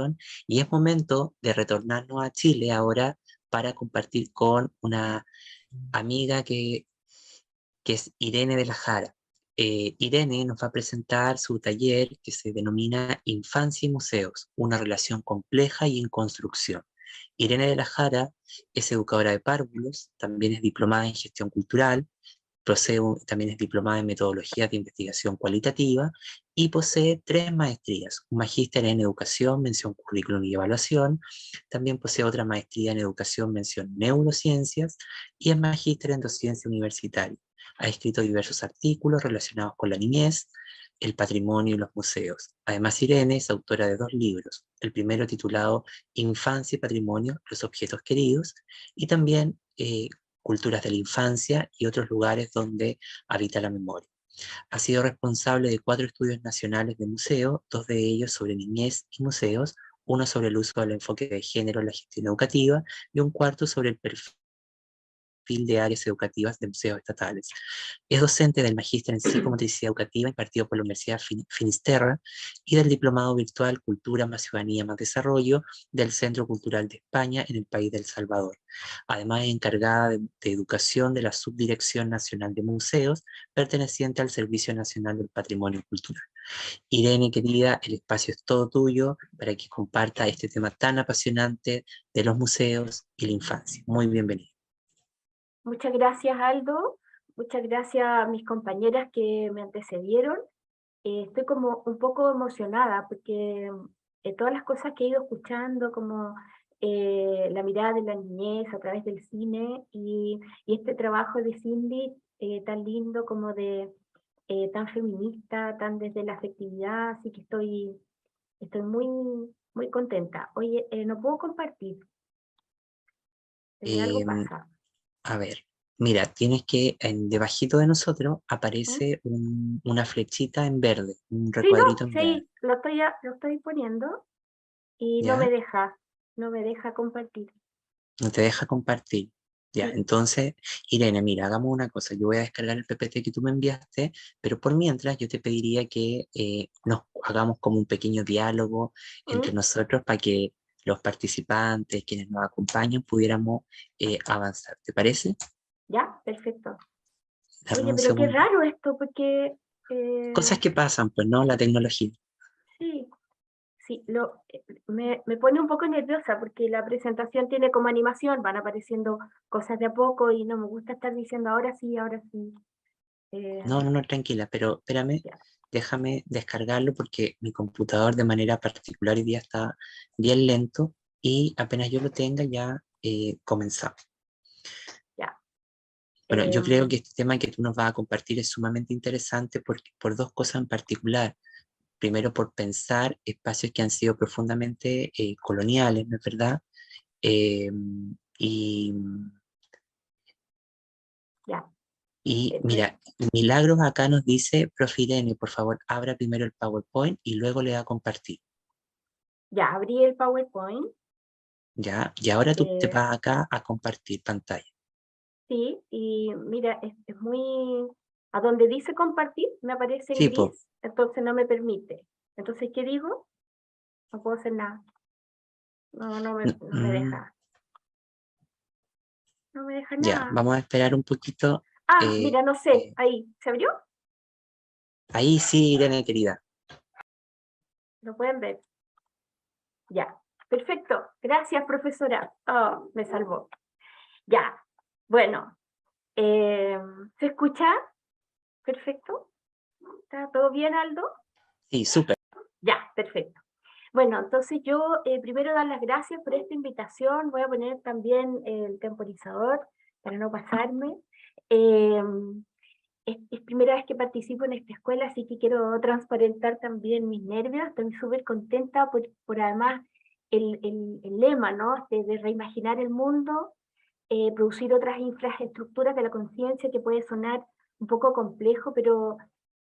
educación, y es momento de retornarnos a Chile ahora para compartir con una amiga que es Irene de la Jara. Irene nos va a presentar su taller que se denomina Infancia y Museos, una relación compleja y en construcción. Irene de la Jara es educadora de párvulos, también es diplomada en gestión cultural, también es diplomada en metodologías de investigación cualitativa y posee 3 maestrías, un magíster en educación, mención currículum y evaluación, también posee otra maestría en educación, mención neurociencias y es magíster en docencia universitaria. Ha escrito diversos artículos relacionados con la niñez, el patrimonio y los museos. Además, Irene es autora de 2 libros, el primero titulado Infancia y Patrimonio, los objetos queridos, y también Culturas de la Infancia y otros lugares donde habita la memoria. Ha sido responsable de 4 estudios nacionales de museo, 2 de ellos sobre niñez y museos, uno sobre el uso del enfoque de género en la gestión educativa y un cuarto sobre el perfil de áreas educativas de museos estatales. Es docente del Magíster en Psicomotricidad Educativa impartido por la Universidad Finisterra y del Diplomado Virtual Cultura más Ciudadanía más Desarrollo del Centro Cultural de España en el país de El Salvador. Además es encargada de educación de la Subdirección Nacional de Museos, perteneciente al Servicio Nacional del Patrimonio Cultural. Irene, querida, el espacio es todo tuyo para que comparta este tema tan apasionante de los museos y la infancia. Muy bienvenida. Muchas gracias, Aldo. Muchas gracias a mis compañeras que me antecedieron. Estoy como un poco emocionada porque todas las cosas que he ido escuchando, como la mirada de la niñez a través del cine y este trabajo de Cindy tan lindo como de tan feminista, tan desde la afectividad, así que estoy muy, muy contenta. Oye, no puedo compartir, algo Eh, pasa. A ver, mira, tienes que, debajito de nosotros ¿Mm? aparece una flechita en verde, un Sí, no, recuadrito en verde, sí, lo estoy poniendo y ¿ya? no me deja compartir. No te deja compartir. Ya, Sí, entonces, Irene, mira, hagamos una cosa. Yo voy a descargar el PPT que tú me enviaste, pero por mientras yo te pediría que nos hagamos como un pequeño diálogo entre ¿mm? nosotros para que los participantes, quienes nos acompañan, pudiéramos avanzar. ¿Te parece? Ya, perfecto. Dame Oye, un pero qué segundo. raro esto, porque Cosas que pasan, pues, ¿no? La tecnología. sí, sí, me pone un poco nerviosa porque la presentación tiene como animación, van apareciendo cosas de a poco y no me gusta estar diciendo ahora sí, ahora sí. Eh, No, no, no, tranquila, pero espérame, ya, déjame descargarlo porque mi computador de manera particular hoy día está bien lento y apenas yo lo tenga ya comenzamos. ya. Bueno, yo creo em, que este tema que tú nos vas a compartir es sumamente interesante por 2 cosas en particular. Primero, por pensar espacios que han sido profundamente coloniales, ¿no es verdad? Eh, y, ya, y pues, mira, Milagros acá nos dice, Profe Irene, por favor, abra primero el PowerPoint y luego le da a compartir. ya abrí el PowerPoint. ¿Ya? Y ahora tú te eh, vas acá a compartir pantalla. Sí, y mira, es muy... A donde dice compartir, me aparece en Sí, pues, gris, entonces no me permite. Entonces, ¿qué digo? No puedo hacer nada. No me deja. No me deja ya, nada. vamos a esperar un poquito. Ah, eh, mira, no sé, eh, ahí, ¿se abrió? ahí sí, Irene, querida. Lo pueden ver. Ya, perfecto. Gracias, profesora. Oh, me salvó. Ya, bueno, eh, ¿se escucha? Perfecto. ¿Está todo bien, Aldo? Sí, súper. Ya, perfecto. Bueno, entonces yo primero dar las gracias por esta invitación. Voy a poner también el temporizador para no pasarme. Eh, es primera vez que participo en esta escuela, así que quiero transparentar también mis nervios. Estoy súper contenta por además el lema, ¿no? De reimaginar el mundo, producir otras infraestructuras de la conciencia, que puede sonar un poco complejo, pero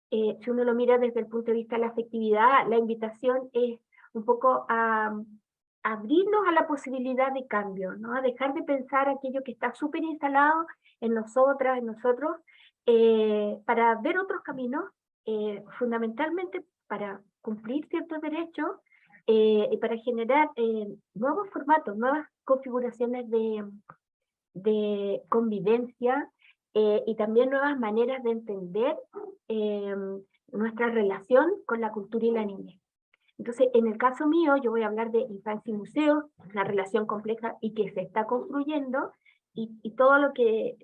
si uno lo mira desde el punto de vista de la afectividad, la invitación es un poco a abrirnos a la posibilidad de cambio, ¿no? A dejar de pensar aquello que está súper instalado en nosotras, en nosotros, para ver otros caminos, fundamentalmente para cumplir ciertos derechos, y para generar nuevos formatos, nuevas configuraciones de convivencia y también nuevas maneras de entender nuestra relación con la cultura y la niñez. Entonces, en el caso mío, yo voy a hablar de infancia y museos, una relación compleja y que se está construyendo, y todo lo que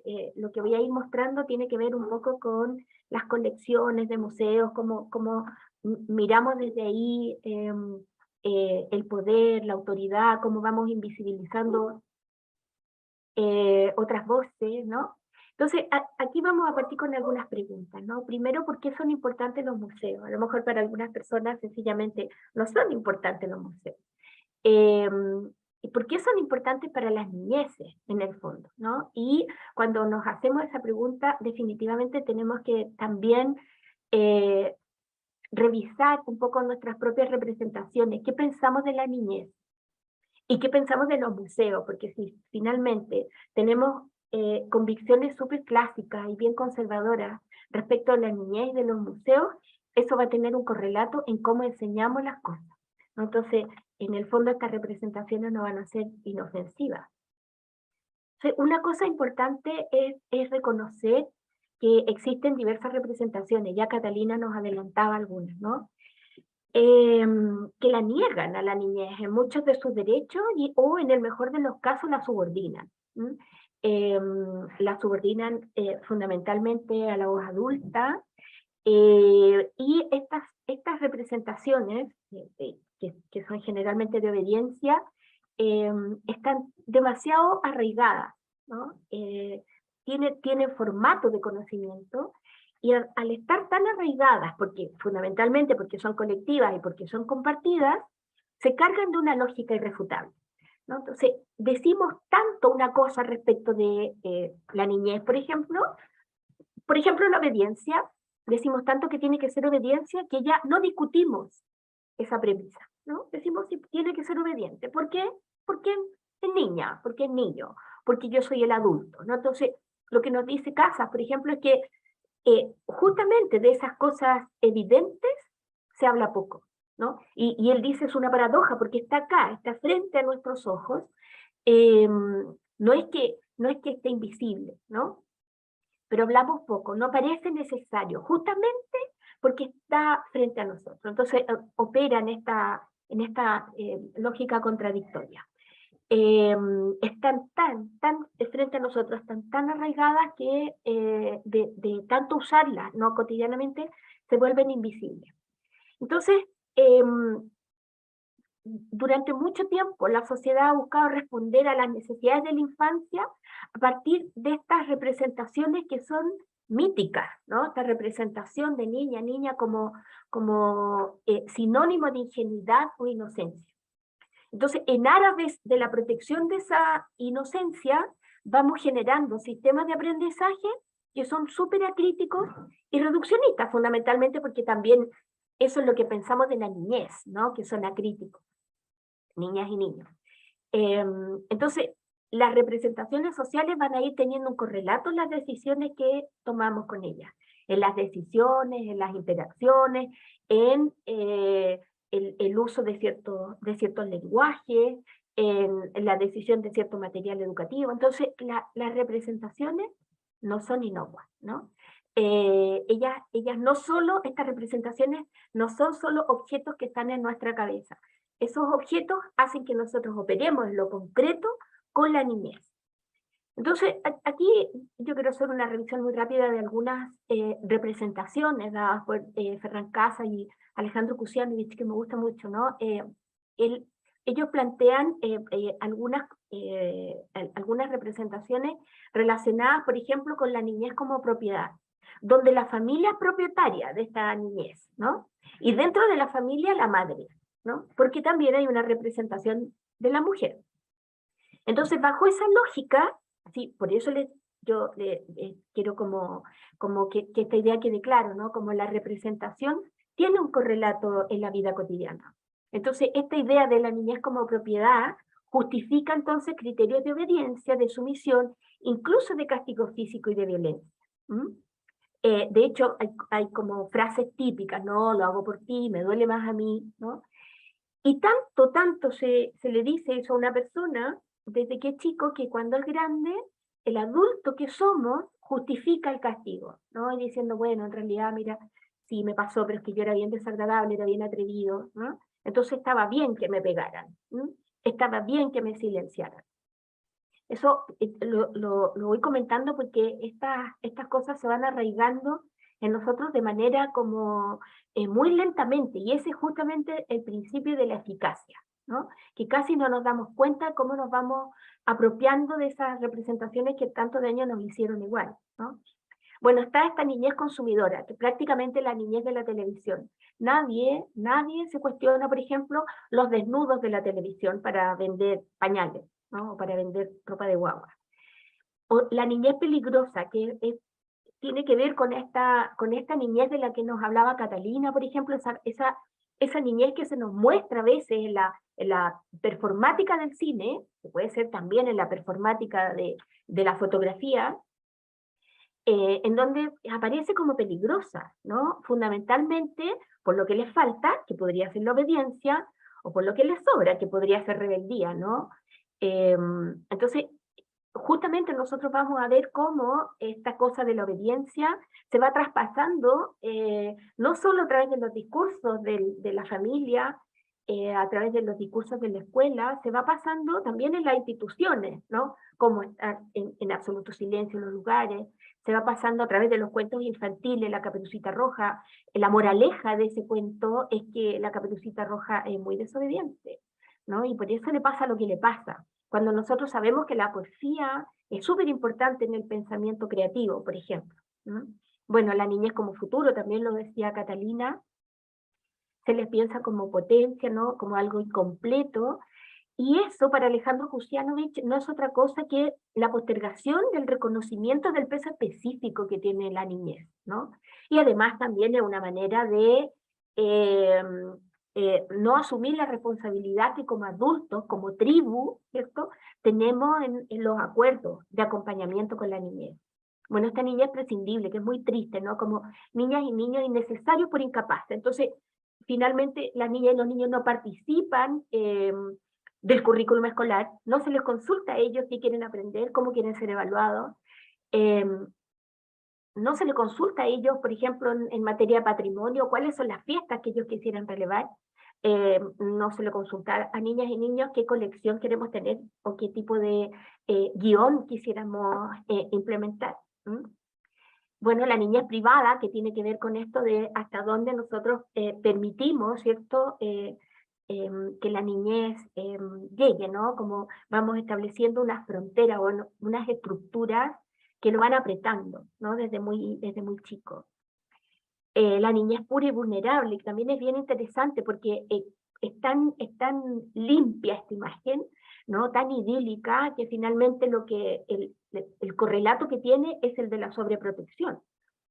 voy a ir mostrando tiene que ver un poco con las colecciones de museos, cómo miramos desde ahí el poder, la autoridad, cómo vamos invisibilizando otras voces, ¿no? Entonces, aquí vamos a partir con algunas preguntas, ¿no? Primero, ¿por qué son importantes los museos? A lo mejor para algunas personas sencillamente no son importantes los museos. ¿Y por qué son importantes para las niñeces, en el fondo, ¿no? Y cuando nos hacemos esa pregunta, definitivamente tenemos que también revisar un poco nuestras propias representaciones. ¿Qué pensamos de la niñez? ¿Y qué pensamos de los museos? Porque si finalmente tenemos convicciones súper clásicas y bien conservadoras respecto a la niñez y de los museos, eso va a tener un correlato en cómo enseñamos las cosas, ¿no? Entonces, en el fondo estas representaciones no van a ser inofensivas. Entonces, una cosa importante es reconocer que existen diversas representaciones, ya Catalina nos adelantaba algunas, ¿no? Que la niegan a la niñez en muchos de sus derechos o en el mejor de los casos la subordinan. La subordinan fundamentalmente a la voz adulta y estas representaciones que son generalmente de obediencia están demasiado arraigadas, ¿no? Tiene formato de conocimiento y al estar tan arraigadas, fundamentalmente porque son colectivas y porque son compartidas, se cargan de una lógica irrefutable, ¿no? Entonces, decimos tanto una cosa respecto de la niñez, por ejemplo, la obediencia, decimos tanto que tiene que ser obediencia que ya no discutimos esa premisa, ¿no? Decimos si tiene que ser obediente. ¿Por qué? Porque es niña, porque es niño, porque yo soy el adulto, ¿no? Entonces, lo que nos dice Casas, por ejemplo, es que justamente de esas cosas evidentes se habla poco, ¿no? Y él dice es una paradoja porque está acá, está frente a nuestros ojos, no es que esté invisible, ¿no? Pero hablamos poco, no parece necesario, justamente porque está frente a nosotros. Entonces opera en esta lógica contradictoria. Están tan frente a nosotros, están tan arraigadas que de tanto usarlas no cotidianamente se vuelven invisibles. Entonces, durante mucho tiempo la sociedad ha buscado responder a las necesidades de la infancia a partir de estas representaciones que son míticas, ¿no? Esta representación de niña como sinónimo de ingenuidad o inocencia. Entonces, en aras de la protección de esa inocencia, vamos generando sistemas de aprendizaje que son súper acríticos y reduccionistas, fundamentalmente porque también eso es lo que pensamos de la niñez, ¿no? Que son acríticos, niñas y niños. Entonces, las representaciones sociales van a ir teniendo un correlato en las decisiones que tomamos con ellas, en las decisiones, en las interacciones, en el uso de ciertos lenguajes, en la decisión de cierto material educativo. Entonces, las representaciones no son inocuas, ¿no? Ellas no solo, estas representaciones no son solo objetos que están en nuestra cabeza. Esos objetos hacen que nosotros operemos en lo concreto con la niñez. Entonces, aquí yo quiero hacer una revisión muy rápida de algunas representaciones dadas por Ferran Casas y Alejandro Kusianovich, que me gusta mucho, ¿no? Ellos plantean algunas representaciones relacionadas, por ejemplo, con la niñez como propiedad, donde la familia es propietaria de esta niñez, ¿no? Y dentro de la familia, la madre, ¿no? Porque también hay una representación de la mujer. Entonces, bajo esa lógica, sí, por eso yo quiero como que esta idea quede claro, ¿no? Como la representación tiene un correlato en la vida cotidiana. Entonces, esta idea de la niñez como propiedad justifica entonces criterios de obediencia, de sumisión, incluso de castigo físico y de violencia. De hecho, hay como frases típicas, no, lo hago por ti, me duele más a mí, ¿no? Y tanto se le dice eso a una persona desde que es chico, que cuando es grande, el adulto que somos justifica el castigo, ¿no? Y diciendo, bueno, en realidad, mira, sí me pasó, pero es que yo era bien desagradable, era bien atrevido, ¿no? Entonces estaba bien que me pegaran, ¿no? Estaba bien que me silenciaran. Eso lo voy comentando porque estas cosas se van arraigando en nosotros de manera como muy lentamente, y ese es justamente el principio de la eficacia, ¿no? Que casi no nos damos cuenta cómo nos vamos apropiando de esas representaciones que tanto daño nos hicieron igual, ¿no? Bueno, está esta niñez consumidora, que prácticamente la niñez de la televisión. Nadie se cuestiona, por ejemplo, los desnudos de la televisión para vender pañales, ¿no? O para vender ropa de guagua. O la niñez peligrosa, tiene que ver con esta niñez de la que nos hablaba Catalina, por ejemplo, esa niñez que se nos muestra a veces en la performática del cine, que puede ser también en la performática de la fotografía, en donde aparece como peligrosa, ¿no? Fundamentalmente por lo que les falta, que podría ser la obediencia, o por lo que les sobra, que podría ser rebeldía, ¿no? Entonces, justamente nosotros vamos a ver cómo esta cosa de la obediencia se va traspasando, no solo a través de los discursos de la familia, a través de los discursos de la escuela, se va pasando también en las instituciones, ¿no? Como estar en absoluto silencio en los lugares, se va pasando a través de los cuentos infantiles, la Caperucita Roja. La moraleja de ese cuento es que la Caperucita Roja es muy desobediente, ¿no? Y por eso le pasa lo que le pasa. Cuando nosotros sabemos que la poesía es súper importante en el pensamiento creativo, por ejemplo, ¿no? Bueno, la niñez como futuro, también lo decía Catalina, se les piensa como potencia, ¿no? Como algo incompleto, y eso para Alejandro Kusianovich no es otra cosa que la postergación del reconocimiento del peso específico que tiene la niñez, ¿no? Y además también es una manera de eh, no asumir la responsabilidad que como adultos, como tribu, ¿cierto?, tenemos en los acuerdos de acompañamiento con la niñez. Bueno, esta niñez es prescindible, que es muy triste, ¿no? Como niñas y niños innecesarios por incapaces. Entonces, finalmente, las niñas y los niños no participan del currículum escolar, no se les consulta a ellos qué quieren aprender, cómo quieren ser evaluados, eh, no se les consulta a ellos, por ejemplo, en materia de patrimonio, cuáles son las fiestas que ellos quisieran relevar, no se le consulta a niñas y niños qué colección queremos tener o qué tipo de guión quisiéramos implementar. Bueno, la niñez privada, que tiene que ver con esto de hasta dónde nosotros permitimos, ¿cierto?, que la niñez llegue, ¿no? Como vamos estableciendo unas fronteras o unas estructuras que lo van apretando, ¿no? Desde muy chico. La niñez pura y vulnerable, que también es bien interesante porque es tan limpia esta imagen, ¿no? Tan idílica, que finalmente el correlato que tiene es el de la sobreprotección,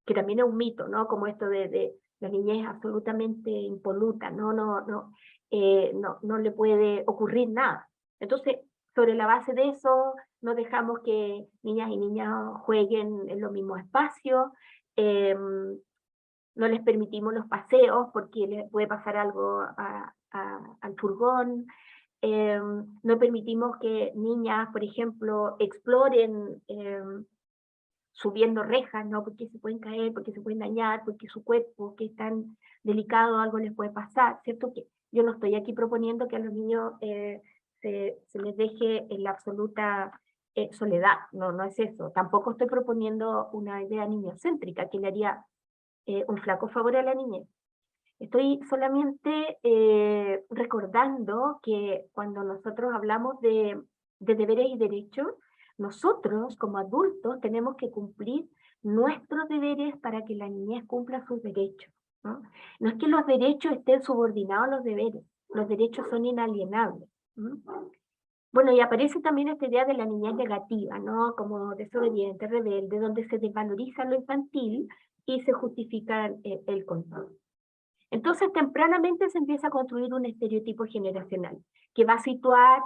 que también es un mito, ¿no? Como esto de la niñez absolutamente impoluta, no le puede ocurrir nada. Entonces, sobre la base de eso, no dejamos que niñas y niños jueguen en los mismos espacios, no les permitimos los paseos porque les puede pasar algo al furgón, no permitimos que niñas, por ejemplo, exploren subiendo rejas, ¿no? Porque se pueden caer, porque se pueden dañar, porque su cuerpo, que es tan delicado, algo les puede pasar, ¿cierto? Que yo no estoy aquí proponiendo que a los niños se les deje en la absoluta soledad, no es eso. Tampoco estoy proponiendo una idea niñocéntrica que le haría un flaco favor a la niñez. Estoy solamente recordando que cuando nosotros hablamos de deberes y derechos, nosotros como adultos tenemos que cumplir nuestros deberes para que la niñez cumpla sus derechos, ¿no? No es que los derechos estén subordinados a los derechos son inalienables. ¿No? Bueno, y aparece también esta idea de la niñez negativa, ¿no? Como desobediente, rebelde, donde se desvaloriza lo infantil y se justifica el control. Entonces, tempranamente se empieza a construir un estereotipo generacional que va a situar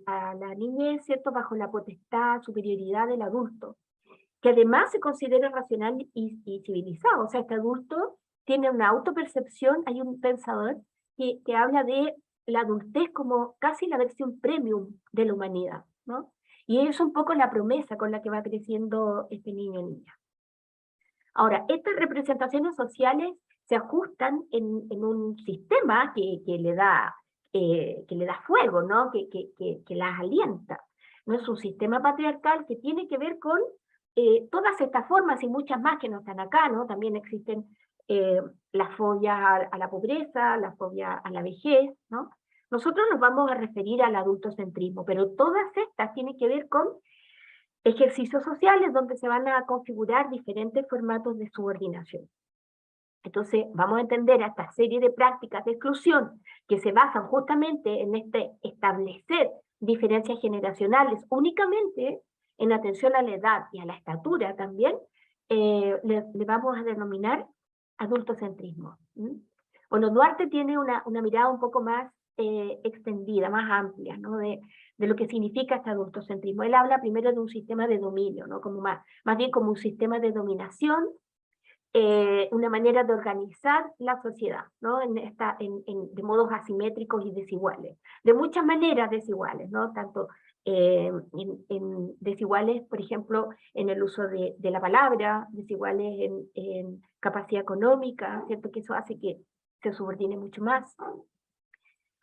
a la niñez, ¿cierto?, bajo la potestad, superioridad del adulto, que además se considera racional y civilizado. O sea, este adulto tiene una autopercepción, hay un pensador que habla de la adultez como casi la versión premium de la humanidad, ¿no? Y es un poco la promesa con la que va creciendo este niño o niña. Ahora, estas representaciones sociales se ajustan en un sistema que le da fuego, ¿no? Que las alienta. No es un sistema patriarcal que tiene que ver con todas estas formas y muchas más que no están acá, ¿no? También existen las fobias a la pobreza, las fobias a la vejez, ¿no? Nosotros nos vamos a referir al adultocentrismo, pero todas estas tienen que ver con ejercicios sociales donde se van a configurar diferentes formatos de subordinación. Entonces, vamos a entender a esta serie de prácticas de exclusión que se basan justamente en este establecer diferencias generacionales únicamente en atención a la edad y a la estatura también, le vamos a denominar adultocentrismo. Bueno, Duarte tiene una mirada un poco más extendida, más amplia, ¿no? De lo que significa este adultocentrismo. Él habla primero de un sistema de dominio, ¿no? Como más bien como un sistema de dominación, una manera de organizar la sociedad, ¿no? De modos asimétricos y desiguales. De muchas maneras desiguales, ¿no? Tanto desiguales, por ejemplo, en el uso de la palabra, desiguales en capacidad económica, ¿cierto? Que eso hace que se subordine mucho más.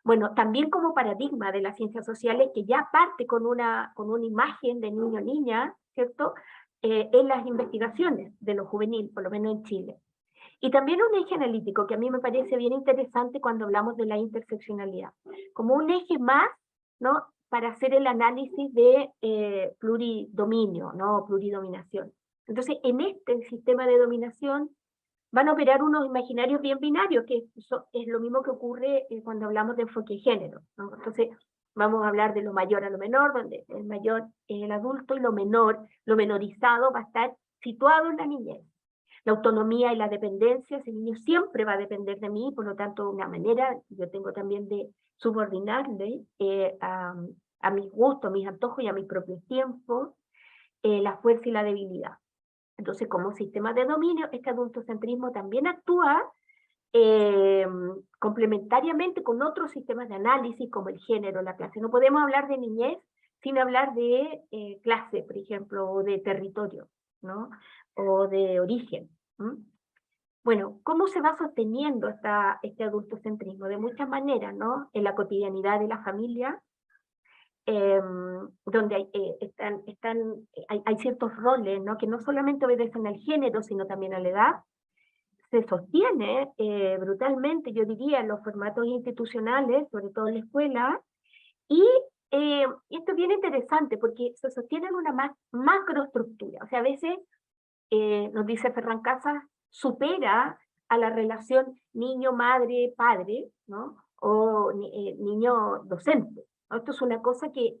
Bueno, también como paradigma de las ciencias sociales, que ya parte con una imagen de niño o niña, ¿cierto? En las investigaciones de lo juvenil, por lo menos en Chile. Y también un eje analítico que a mí me parece bien interesante cuando hablamos de la interseccionalidad, como un eje más, ¿no? Para hacer el análisis de pluridominio, ¿no? Pluridominación. Entonces, en este sistema de dominación van a operar unos imaginarios bien binarios, que es lo mismo que ocurre cuando hablamos de enfoque de género, ¿no? Entonces, vamos a hablar de lo mayor a lo menor, donde el mayor es el adulto y lo menor, lo menorizado va a estar situado en la niñez. La autonomía y la dependencia, ese niño siempre va a depender de mí, por lo tanto, una manera, yo tengo también de subordinarle a mis gustos, a mis antojos y a mis propios tiempos, la fuerza y la debilidad. Entonces, como sistema de dominio, este adultocentrismo también actúa complementariamente con otros sistemas de análisis, como el género, la clase. No podemos hablar de niñez sin hablar de clase, por ejemplo, o de territorio, ¿no? O de origen. Bueno, ¿cómo se va sosteniendo este adultocentrismo? De muchas maneras, ¿no? En la cotidianidad de la familia, donde hay ciertos roles, ¿no? Que no solamente obedecen al género, sino también a la edad. Se sostiene brutalmente, yo diría, en los formatos institucionales, sobre todo en la escuela, y esto es bien interesante porque se sostiene en una macroestructura. O sea, a veces, nos dice Ferran Casas, supera a la relación niño-madre-padre, ¿no? O niño-docente, ¿no? Esto es una cosa que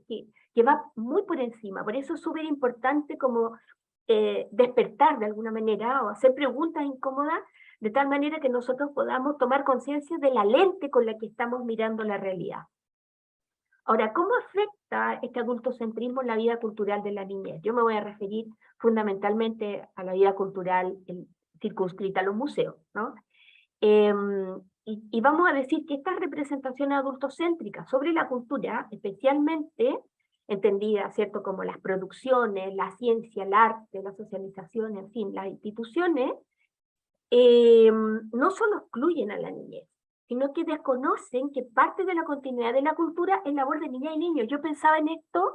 va muy por encima. Por eso es súper importante como despertar de alguna manera o hacer preguntas incómodas de tal manera que nosotros podamos tomar conciencia de la lente con la que estamos mirando la realidad. Ahora, ¿cómo afecta este adultocentrismo en la vida cultural de la niñez? Yo me voy a referir fundamentalmente a la vida cultural circunscrita a los museos, ¿no? Y vamos a decir que estas representaciones adultocéntricas sobre la cultura, especialmente entendida, ¿cierto?, como las producciones, la ciencia, el arte, la socialización, en fin, las instituciones, no solo excluyen a la niñez, sino que desconocen que parte de la continuidad de la cultura es labor de niñas y niños. Yo pensaba en esto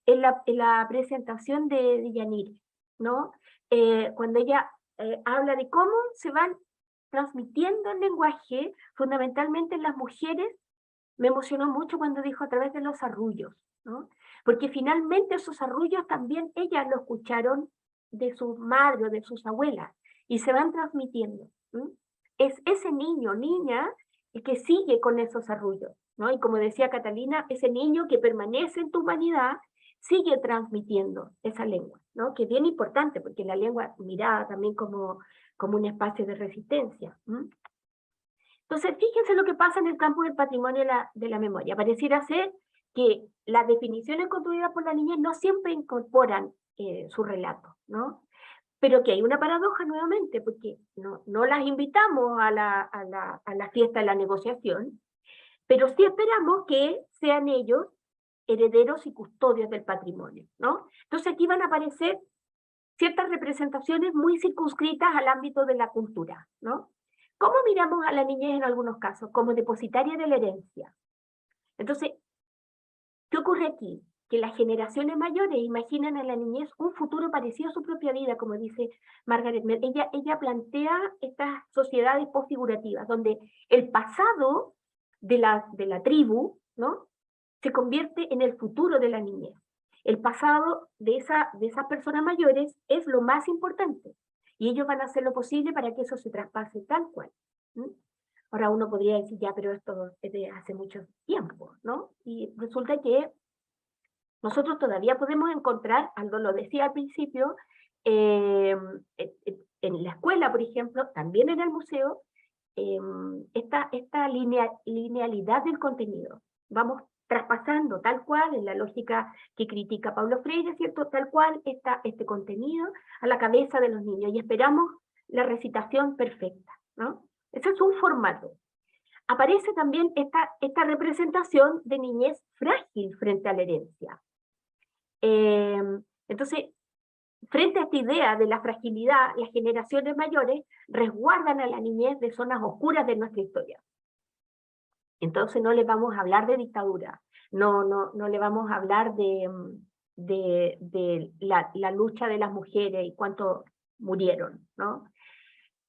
en la presentación de Yanir, ¿no? Cuando ella habla de cómo se van transmitiendo el lenguaje, fundamentalmente en las mujeres, me emocionó mucho cuando dijo a través de los arrullos, ¿no? Porque finalmente esos arrullos también ellas lo escucharon de sus madres o de sus abuelas, y se van transmitiendo. Es ese niño, niña, el que sigue con esos arrullos, ¿no? Y como decía Catalina, ese niño que permanece en tu humanidad sigue transmitiendo esa lengua, ¿no? Que es bien importante, porque la lengua mirada también como un espacio de resistencia. Entonces, fíjense lo que pasa en el campo del patrimonio de la memoria. Pareciera ser que las definiciones construidas por la niñez no siempre incorporan su relato, ¿no? Pero que hay una paradoja nuevamente, porque no las invitamos a la fiesta de la negociación, pero sí esperamos que sean ellos herederos y custodios del patrimonio, ¿no? Entonces aquí van a aparecer ciertas representaciones muy circunscritas al ámbito de la cultura, ¿no? ¿Cómo miramos a la niñez en algunos casos? Como depositaria de la herencia. Entonces, ¿qué ocurre aquí? Que las generaciones mayores imaginan a la niñez un futuro parecido a su propia vida, como dice Margaret Mead. Ella plantea estas sociedades postfigurativas, donde el pasado de la tribu, ¿no?, se convierte en el futuro de la niñez. El pasado de esas personas mayores es lo más importante, y ellos van a hacer lo posible para que eso se traspase tal cual. ¿Mm? Ahora uno podría decir, ya, pero esto es de hace mucho tiempo, ¿no? Y resulta que nosotros todavía podemos encontrar, Aldo lo decía al principio, en la escuela, por ejemplo, también en el museo, esta linealidad del contenido. Vamos traspasando tal cual, en la lógica que critica Paulo Freire, ¿cierto? Tal cual está este contenido a la cabeza de los niños y esperamos la recitación perfecta, ¿no? Ese es un formato. Aparece también esta representación de niñez frágil frente a la herencia. Entonces, frente a esta idea de la fragilidad, las generaciones mayores resguardan a la niñez de zonas oscuras de nuestra historia. Entonces no les vamos a hablar de dictadura, no le vamos a hablar de la lucha de las mujeres y cuánto murieron, ¿no?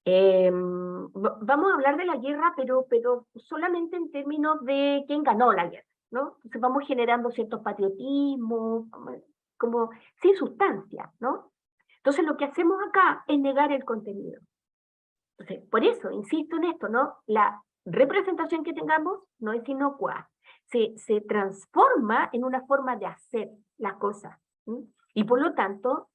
Vamos a hablar de la guerra, pero solamente en términos de quién ganó la guerra, ¿no? Entonces vamos generando ciertos patriotismos, como sin sustancia, ¿no? Entonces lo que hacemos acá es negar el contenido. Entonces, por eso, insisto en esto, ¿no? La representación que tengamos no es inocua, se transforma en una forma de hacer las cosas, ¿sí? Y por lo tanto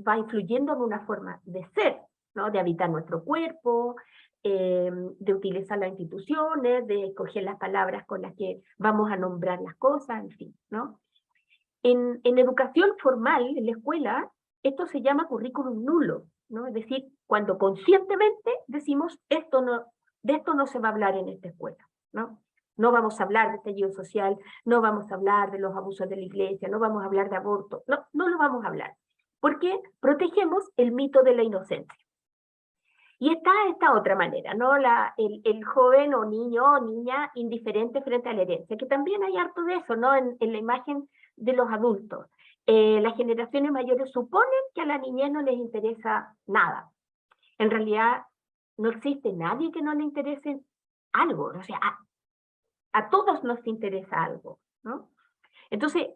va influyendo en una forma de ser, ¿no? De habitar nuestro cuerpo, de utilizar las instituciones, de escoger las palabras con las que vamos a nombrar las cosas, en fin, ¿no? En educación formal, en la escuela, esto se llama currículum nulo, ¿no? Es decir, cuando conscientemente decimos, de esto no se va a hablar en esta escuela, ¿no? No vamos a hablar de estallido social, no vamos a hablar de los abusos de la iglesia, no vamos a hablar de aborto, no lo vamos a hablar, porque protegemos el mito de la inocencia. Y está esta otra manera, ¿no? El joven o niño o niña indiferente frente a la herencia, que también hay harto de eso, ¿no? En la imagen de los adultos. Las generaciones mayores suponen que a la niñez no les interesa nada. En realidad, no existe nadie que no le interese algo, o sea, a todos nos interesa algo, ¿no? Entonces,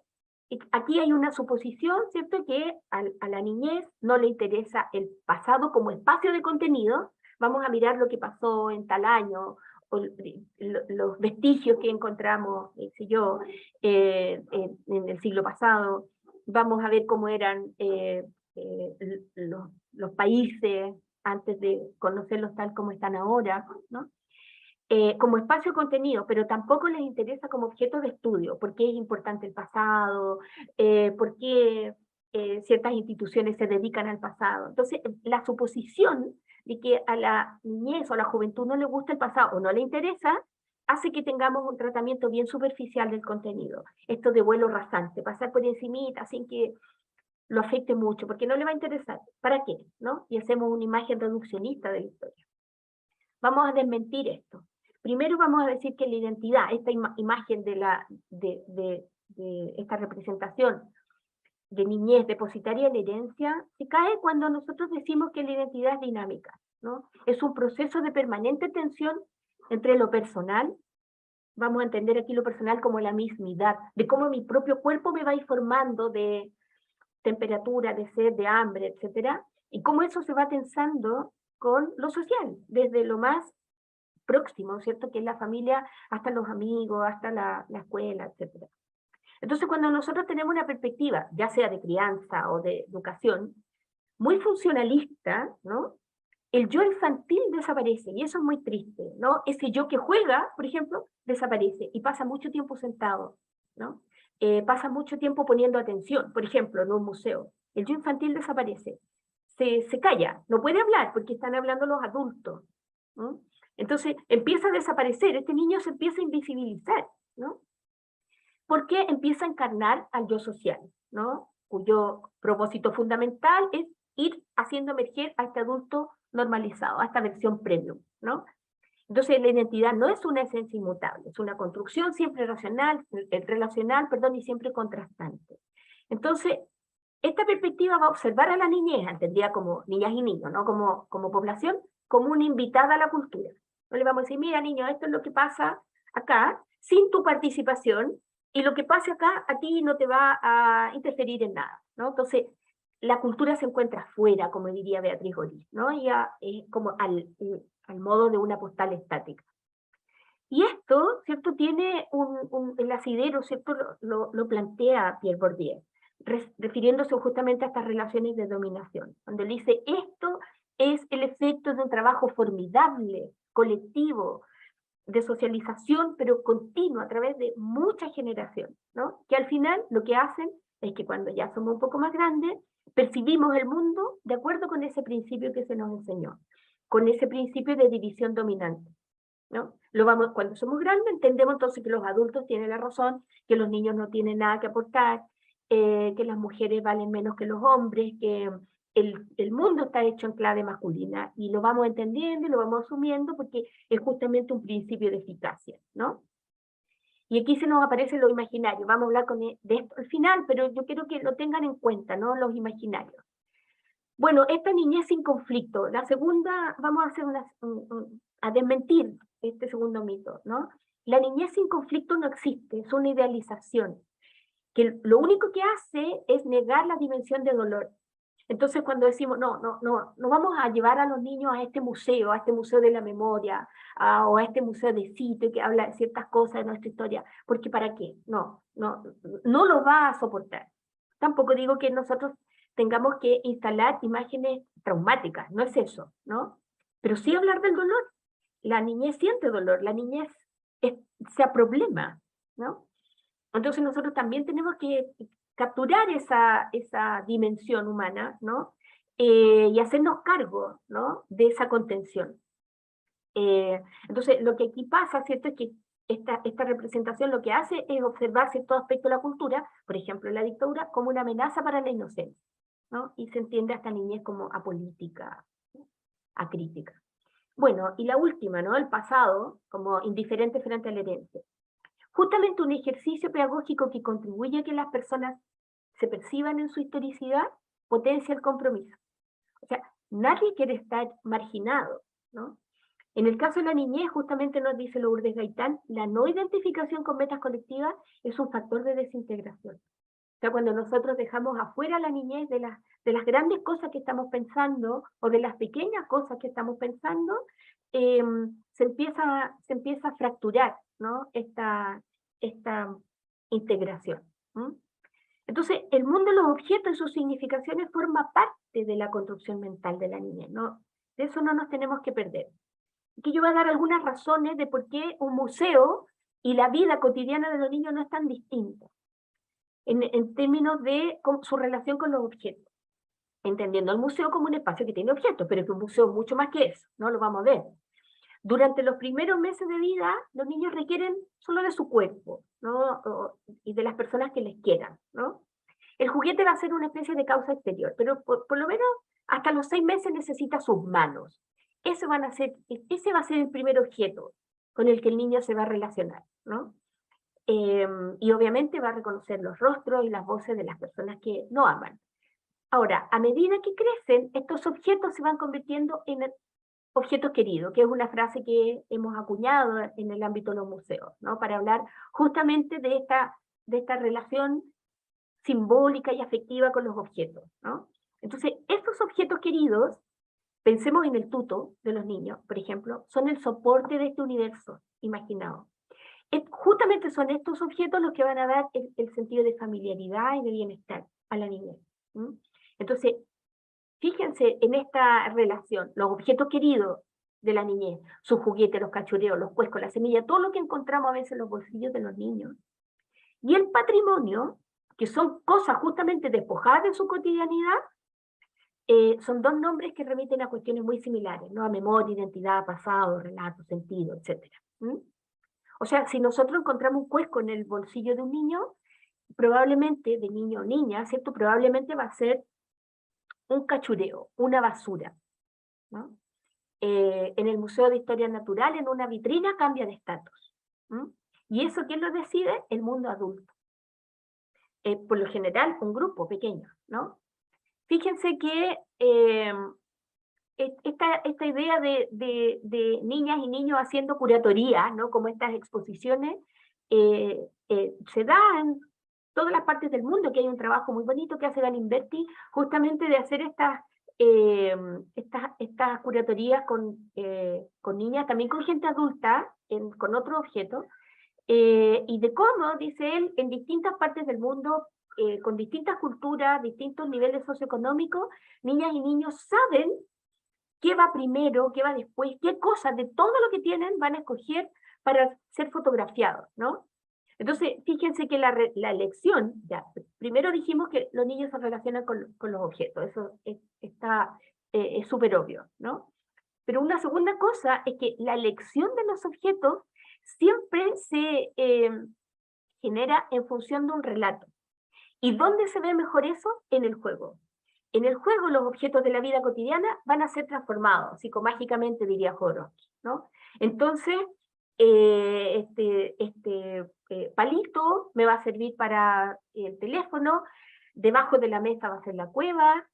aquí hay una suposición, ¿cierto?, que a la niñez no le interesa el pasado como espacio de contenido. Vamos a mirar lo que pasó en tal año, o los vestigios que encontramos, sé yo, en el siglo pasado. Vamos a ver cómo eran los países antes de conocerlos tal como están ahora, ¿no? Como espacio de contenido, pero tampoco les interesa como objeto de estudio, por qué es importante el pasado, por qué ciertas instituciones se dedican al pasado. Entonces, la suposición de que a la niñez o a la juventud no le gusta el pasado o no le interesa, hace que tengamos un tratamiento bien superficial del contenido. Esto de vuelo rasante, pasar por encimita sin que lo afecte mucho, porque no le va a interesar. ¿Para qué? ¿No? Y hacemos una imagen reduccionista de la historia. Vamos a desmentir esto. Primero vamos a decir que la identidad, esta imagen de esta representación de niñez depositaria en herencia, se cae cuando nosotros decimos que la identidad es dinámica, ¿no? Es un proceso de permanente tensión entre lo personal, vamos a entender aquí lo personal como la mismidad, de cómo mi propio cuerpo me va informando de temperatura, de sed, de hambre, etcétera, y cómo eso se va tensando con lo social, desde lo más próximo, ¿cierto?, que es la familia, hasta los amigos, hasta la escuela, etc. Entonces, cuando nosotros tenemos una perspectiva, ya sea de crianza o de educación, muy funcionalista, ¿no?, el yo infantil desaparece, y eso es muy triste, ¿no? Ese yo que juega, por ejemplo, desaparece, y pasa mucho tiempo sentado, ¿no? Pasa mucho tiempo poniendo atención, por ejemplo, en un museo. El yo infantil desaparece, se calla, no puede hablar, porque están hablando los adultos, ¿no? Entonces empieza a desaparecer, este niño se empieza a invisibilizar, ¿no? Porque empieza a encarnar al yo social, ¿no? Cuyo propósito fundamental es ir haciendo emerger a este adulto normalizado, a esta versión premium, ¿no? Entonces la identidad no es una esencia inmutable, es una construcción siempre relacional, perdón, y siempre contrastante. Entonces, esta perspectiva va a observar a la niñez, entendida como niñas y niños, ¿no? Como población, como una invitada a la cultura. No le vamos a decir, mira niño, esto es lo que pasa acá, sin tu participación, y lo que pase acá a ti no te va a interferir en nada, ¿no? Entonces, la cultura se encuentra fuera, como diría Beatriz Goris, ¿no? Ya como al modo de una postal estática. Y esto, ¿cierto? Tiene el asidero, ¿cierto? Lo plantea Pierre Bourdieu, refiriéndose justamente a estas relaciones de dominación, donde él dice, esto es el efecto de un trabajo formidable, colectivo, de socialización, pero continua, a través de muchas generaciones, ¿no? Que al final lo que hacen es que cuando ya somos un poco más grandes, percibimos el mundo de acuerdo con ese principio que se nos enseñó, con ese principio de división dominante, ¿no? Cuando somos grandes entendemos entonces que los adultos tienen la razón, que los niños no tienen nada que aportar, que las mujeres valen menos que los hombres, que el mundo está hecho en clave masculina, y lo vamos entendiendo y lo vamos asumiendo porque es justamente un principio de eficacia, ¿no? Y aquí se nos aparece lo imaginario, vamos a hablar de esto al final, pero yo quiero que lo tengan en cuenta, ¿no? Los imaginarios. Bueno, esta niñez sin conflicto, la segunda, vamos a hacer a desmentir este segundo mito, ¿no? La niñez sin conflicto no existe, es una idealización, que lo único que hace es negar la dimensión de dolor. Entonces cuando decimos, no vamos a llevar a los niños a este museo de la memoria, o a este museo de sitio que habla de ciertas cosas de nuestra historia, porque ¿para qué? No lo va a soportar. Tampoco digo que nosotros tengamos que instalar imágenes traumáticas, no es eso, ¿no? Pero sí hablar del dolor. La niñez siente dolor, la niñez se aproblema, ¿no? Entonces nosotros también tenemos que capturar esa dimensión humana, ¿no? Y hacernos cargo, ¿no? De esa contención. Entonces, lo que aquí pasa, ¿cierto? Es que esta representación lo que hace es observar ciertos aspectos de la cultura, por ejemplo, la dictadura, como una amenaza para la inocencia, ¿no? Y se entiende a esta niñez como apolítica, acrítica. Bueno, y la última, ¿no? El pasado, como indiferente frente a la herencia. Justamente un ejercicio pedagógico que contribuye a que las personas se perciban en su historicidad, potencia el compromiso. O sea, nadie quiere estar marginado, ¿no? En el caso de la niñez, justamente nos dice Lourdes Gaitán, la no identificación con metas colectivas es un factor de desintegración. O sea, cuando nosotros dejamos afuera la niñez de las grandes cosas que estamos pensando, o de las pequeñas cosas que estamos pensando, se empieza a fracturar, ¿no? esta integración. ¿Mm? Entonces, el mundo de los objetos y sus significaciones forma parte de la construcción mental de la niñez, ¿no? De eso no nos tenemos que perder. Aquí yo voy a dar algunas razones de por qué un museo y la vida cotidiana de los niños no es tan distinta, en términos de su relación con los objetos. Entendiendo el museo como un espacio que tiene objetos, pero que un museo es mucho más que eso, ¿no? Lo vamos a ver. Durante los primeros meses de vida, los niños requieren solo de su cuerpo, ¿no? Y de las personas que les quieran, ¿no? El juguete va a ser una especie de causa exterior, pero por lo menos hasta los 6 meses necesita sus manos. Ese va a ser el primer objeto con el que el niño se va a relacionar, ¿no? Y obviamente va a reconocer los rostros y las voces de las personas que lo aman. Ahora, a medida que crecen, estos objetos se van convirtiendo en objetos queridos, que es una frase que hemos acuñado en el ámbito de los museos, ¿no? Para hablar justamente de esta relación simbólica y afectiva con los objetos, ¿no? Entonces, estos objetos queridos, pensemos en el tuto de los niños, por ejemplo, son el soporte de este universo imaginado. Justamente son estos objetos los que van a dar el sentido de familiaridad y de bienestar a la niñez. ¿Mm? Entonces, fíjense en esta relación, los objetos queridos de la niñez, sus juguetes, los cachureos, los cuescos, la semilla, todo lo que encontramos a veces en los bolsillos de los niños. Y el patrimonio, que son cosas justamente despojadas de su cotidianidad, son dos nombres que remiten a cuestiones muy similares, ¿no? A memoria, identidad, pasado, relato, sentido, etc. O sea, si nosotros encontramos un cuesco en el bolsillo de un niño, probablemente, de niño o niña, ¿cierto? Probablemente va a ser un cachureo, una basura, ¿no? En el Museo de Historia Natural, en una vitrina, cambia de estatus. ¿Y eso quién lo decide? El mundo adulto. Por lo general, un grupo pequeño, ¿no? Fíjense que esta idea de niñas y niños haciendo curatoría, ¿no? Como estas exposiciones, se da en todas las partes del mundo, que hay un trabajo muy bonito que hace Galimberti, justamente de hacer estas curatorías con niñas, también con gente adulta, con otros objetos, y de cómo, dice él, en distintas partes del mundo, con distintas culturas, distintos niveles socioeconómicos, niñas y niños saben qué va primero, qué va después, qué cosas de todo lo que tienen van a escoger para ser fotografiados, ¿no? Entonces, fíjense que la elección, ya, primero dijimos que los niños se relacionan con los objetos, eso es súper obvio, ¿no? Pero una segunda cosa es que la elección de los objetos siempre se genera en función de un relato. ¿Y dónde se ve mejor eso? En el juego. En el juego los objetos de la vida cotidiana van a ser transformados, psicomágicamente diría Jodorowsky, ¿no? Entonces, palito me va a servir para el teléfono, debajo de la mesa va a ser la cueva,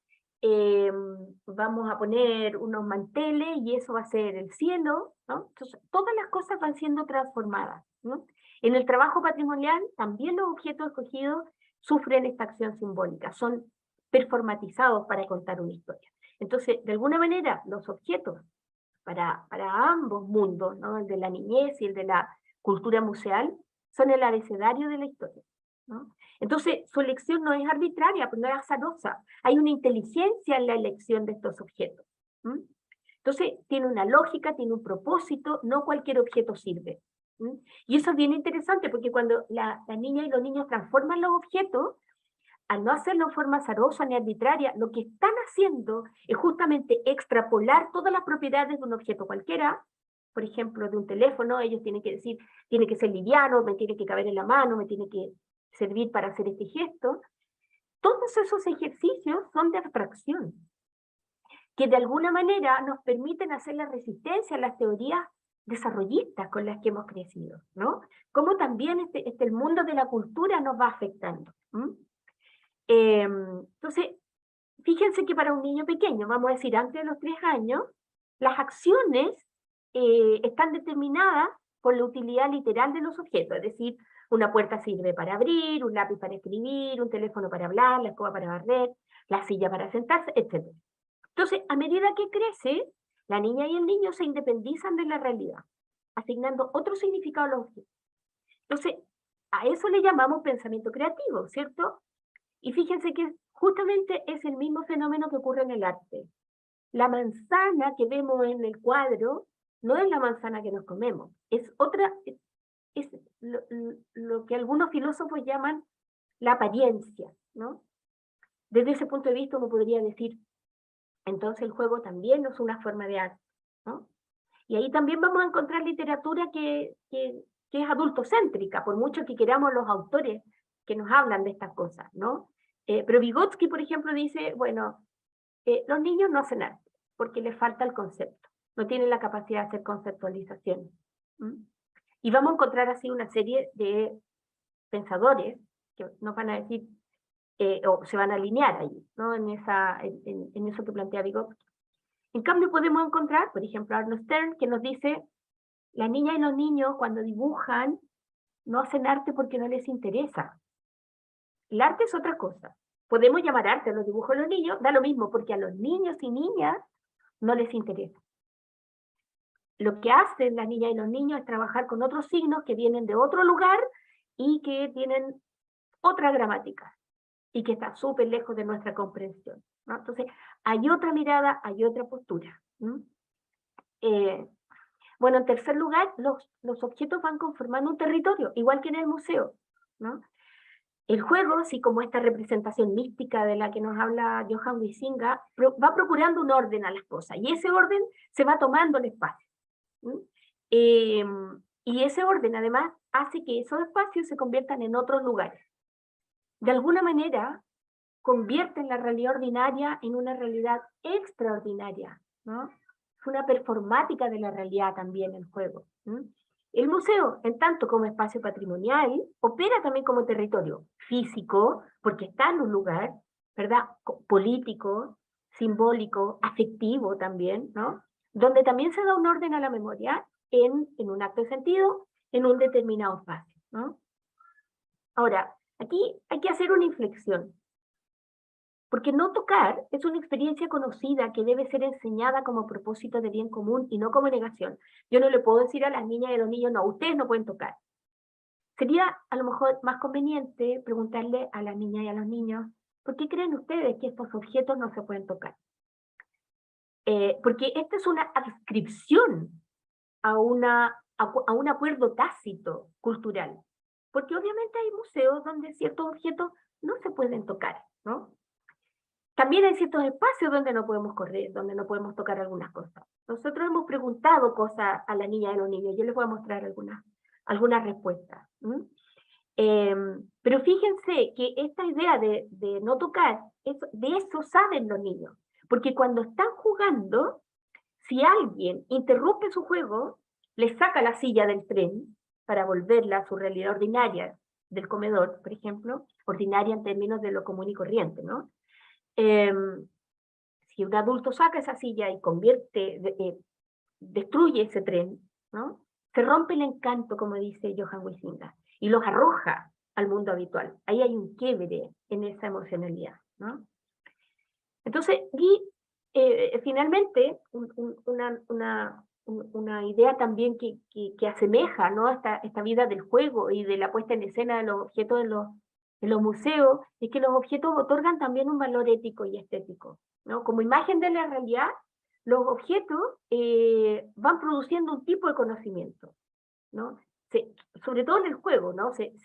vamos a poner unos manteles y eso va a ser el cielo, ¿no? Entonces, todas las cosas van siendo transformadas, ¿no? En el trabajo patrimonial, también los objetos escogidos sufren esta acción simbólica, son performatizados para contar una historia. Entonces, de alguna manera, los objetos para ambos mundos, ¿no? El de la niñez y el de la cultura museal, son el abecedario de la historia, ¿no? Entonces, su elección no es arbitraria, no es azarosa, hay una inteligencia en la elección de estos objetos. Entonces, tiene una lógica, tiene un propósito, no cualquier objeto sirve. Y eso es bien interesante, porque cuando la niña y los niños transforman los objetos, al no hacerlo en forma azarosa ni arbitraria, lo que están haciendo es justamente extrapolar todas las propiedades de un objeto cualquiera, por ejemplo, de un teléfono, ellos tienen que decir, tiene que ser liviano, me tiene que caber en la mano, me tiene que servir para hacer este gesto. Todos esos ejercicios son de abstracción, que de alguna manera nos permiten hacer la resistencia a las teorías desarrollistas con las que hemos crecido, ¿no? Como también el mundo de la cultura nos va afectando. Entonces, fíjense que para un niño pequeño, vamos a decir antes de los 3 años, las acciones están determinadas por la utilidad literal de los objetos, es decir, una puerta sirve para abrir, un lápiz para escribir, un teléfono para hablar, la escoba para barrer, la silla para sentarse, etc. Entonces, a medida que crece, la niña y el niño se independizan de la realidad, asignando otro significado a los objetos. Entonces, a eso le llamamos pensamiento creativo, ¿cierto? Y fíjense que justamente es el mismo fenómeno que ocurre en el arte. La manzana que vemos en el cuadro no es la manzana que nos comemos, es otra, es lo que algunos filósofos llaman la apariencia, ¿no? Desde ese punto de vista uno podría decir, entonces el juego también no es una forma de arte, ¿no? Y ahí también vamos a encontrar literatura que es adultocéntrica, por mucho que queramos los autores que nos hablan de estas cosas, ¿no? Pero Vygotsky, por ejemplo, dice, bueno, los niños no hacen arte, porque les falta el concepto, no tienen la capacidad de hacer conceptualización. Y vamos a encontrar así una serie de pensadores que nos van a decir, o se van a alinear ahí, ¿no? En eso que plantea Vygotsky. En cambio podemos encontrar, por ejemplo, Arnold Stern, que nos dice, las niñas y los niños cuando dibujan no hacen arte porque no les interesa. El arte es otra cosa. Podemos llamar arte a los dibujos de los niños, da lo mismo, porque a los niños y niñas no les interesa. Lo que hacen las niñas y los niños es trabajar con otros signos que vienen de otro lugar y que tienen otra gramática y que está súper lejos de nuestra comprensión, ¿no? Entonces, hay otra mirada, hay otra postura. Bueno, en tercer lugar, los objetos van conformando un territorio, igual que en el museo, ¿no? El juego, así como esta representación mística de la que nos habla Johann Huizinga, va procurando un orden a las cosas, y ese orden se va tomando el espacio. Y ese orden, además, hace que esos espacios se conviertan en otros lugares. De alguna manera, convierten la realidad ordinaria en una realidad extraordinaria, ¿no? Es una performática de la realidad también el juego. El museo, en tanto como espacio patrimonial, opera también como territorio físico, porque está en un lugar, ¿verdad? Político, simbólico, afectivo también, ¿no? Donde también se da un orden a la memoria en un acto de sentido, en un determinado espacio, ¿no? Ahora, aquí hay que hacer una inflexión. Porque no tocar es una experiencia conocida que debe ser enseñada como propósito de bien común y no como negación. Yo no le puedo decir a las niñas y a los niños, no, ustedes no pueden tocar. Sería a lo mejor más conveniente preguntarle a las niñas y a los niños, ¿por qué creen ustedes que estos objetos no se pueden tocar? Porque esta es una adscripción a un acuerdo tácito cultural. Porque obviamente hay museos donde ciertos objetos no se pueden tocar, ¿no? También hay ciertos espacios donde no podemos correr, donde no podemos tocar algunas cosas. Nosotros hemos preguntado cosas a la niña y a los niños. Yo les voy a mostrar algunas respuestas. Pero fíjense que esta idea de no tocar, de eso saben los niños. Porque cuando están jugando, si alguien interrumpe su juego, les saca la silla del tren para volverla a su realidad ordinaria del comedor, por ejemplo, ordinaria en términos de lo común y corriente, ¿no? Si un adulto saca esa silla y destruye ese tren, ¿no? Se rompe el encanto, como dice Johann Huizinga, y los arroja al mundo habitual. Ahí hay un quiebre en esa emocionalidad, ¿no? Entonces, finalmente, una idea también que asemeja, ¿no?, esta vida del juego y de la puesta en escena de los objetos en los museos, es que los objetos otorgan también un valor ético y estético, ¿no? Como imagen de la realidad, los objetos van produciendo un tipo de conocimiento, ¿no? Sobre todo en el juego, ¿no? Se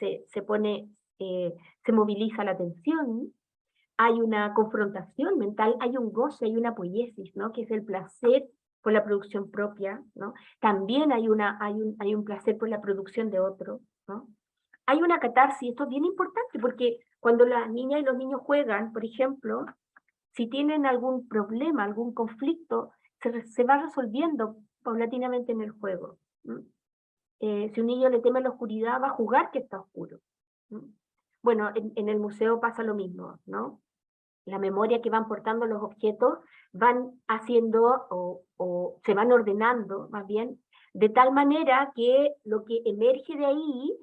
moviliza la atención, hay una confrontación mental, hay un goce, hay una poiesis, ¿no?, que es el placer por la producción propia, ¿no? También hay un placer por la producción de otro, ¿no? Hay una catarsis, esto es bien importante, porque cuando las niñas y los niños juegan, por ejemplo, si tienen algún problema, algún conflicto, se va resolviendo paulatinamente en el juego. Si un niño le teme a la oscuridad, va a jugar que está oscuro. Bueno, en el museo pasa lo mismo, ¿no? La memoria que van portando los objetos van haciendo o se van ordenando, más bien, de tal manera que lo que emerge de ahí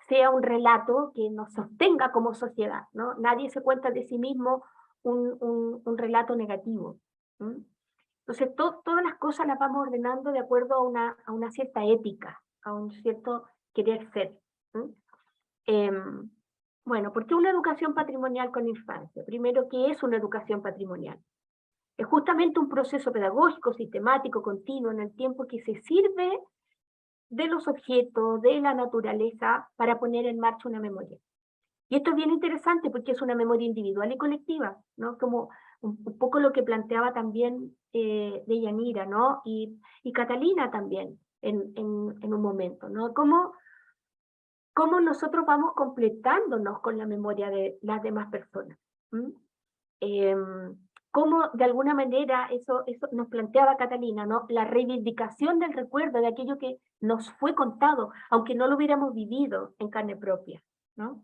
sea un relato que nos sostenga como sociedad, ¿no? Nadie se cuenta de sí mismo un relato negativo. Entonces, todas las cosas las vamos ordenando de acuerdo a una cierta ética, a un cierto querer ser. Bueno, ¿por qué una educación patrimonial con infancia? Primero, ¿qué es una educación patrimonial? Es justamente un proceso pedagógico, sistemático, continuo, en el tiempo que se sirve de los objetos, de la naturaleza, para poner en marcha una memoria. Y esto es bien interesante porque es una memoria individual y colectiva, ¿no? Como un poco lo que planteaba también Deyanira, ¿no? Y Catalina también en un momento, ¿no? Cómo nosotros vamos completándonos con la memoria de las demás personas. Cómo de alguna manera eso nos planteaba Catalina, ¿no? La reivindicación del recuerdo de aquello que nos fue contado, aunque no lo hubiéramos vivido en carne propia, ¿no?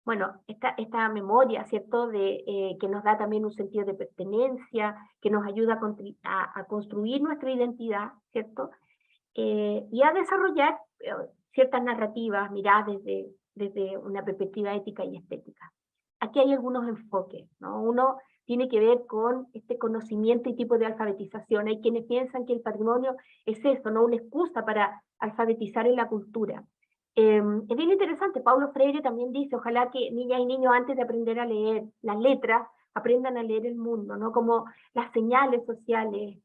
Bueno, esta memoria, ¿cierto?, que nos da también un sentido de pertenencia, que nos ayuda a construir nuestra identidad, ¿cierto? Y a desarrollar ciertas narrativas miradas desde una perspectiva ética y estética. Aquí hay algunos enfoques, ¿no? Uno tiene que ver con este conocimiento y tipo de alfabetización. Hay quienes piensan que el patrimonio es eso, ¿no?, una excusa para alfabetizar en la cultura. Es bien interesante, Paulo Freire también dice, ojalá que niñas y niños antes de aprender a leer las letras, aprendan a leer el mundo, ¿no? Como las señales sociales,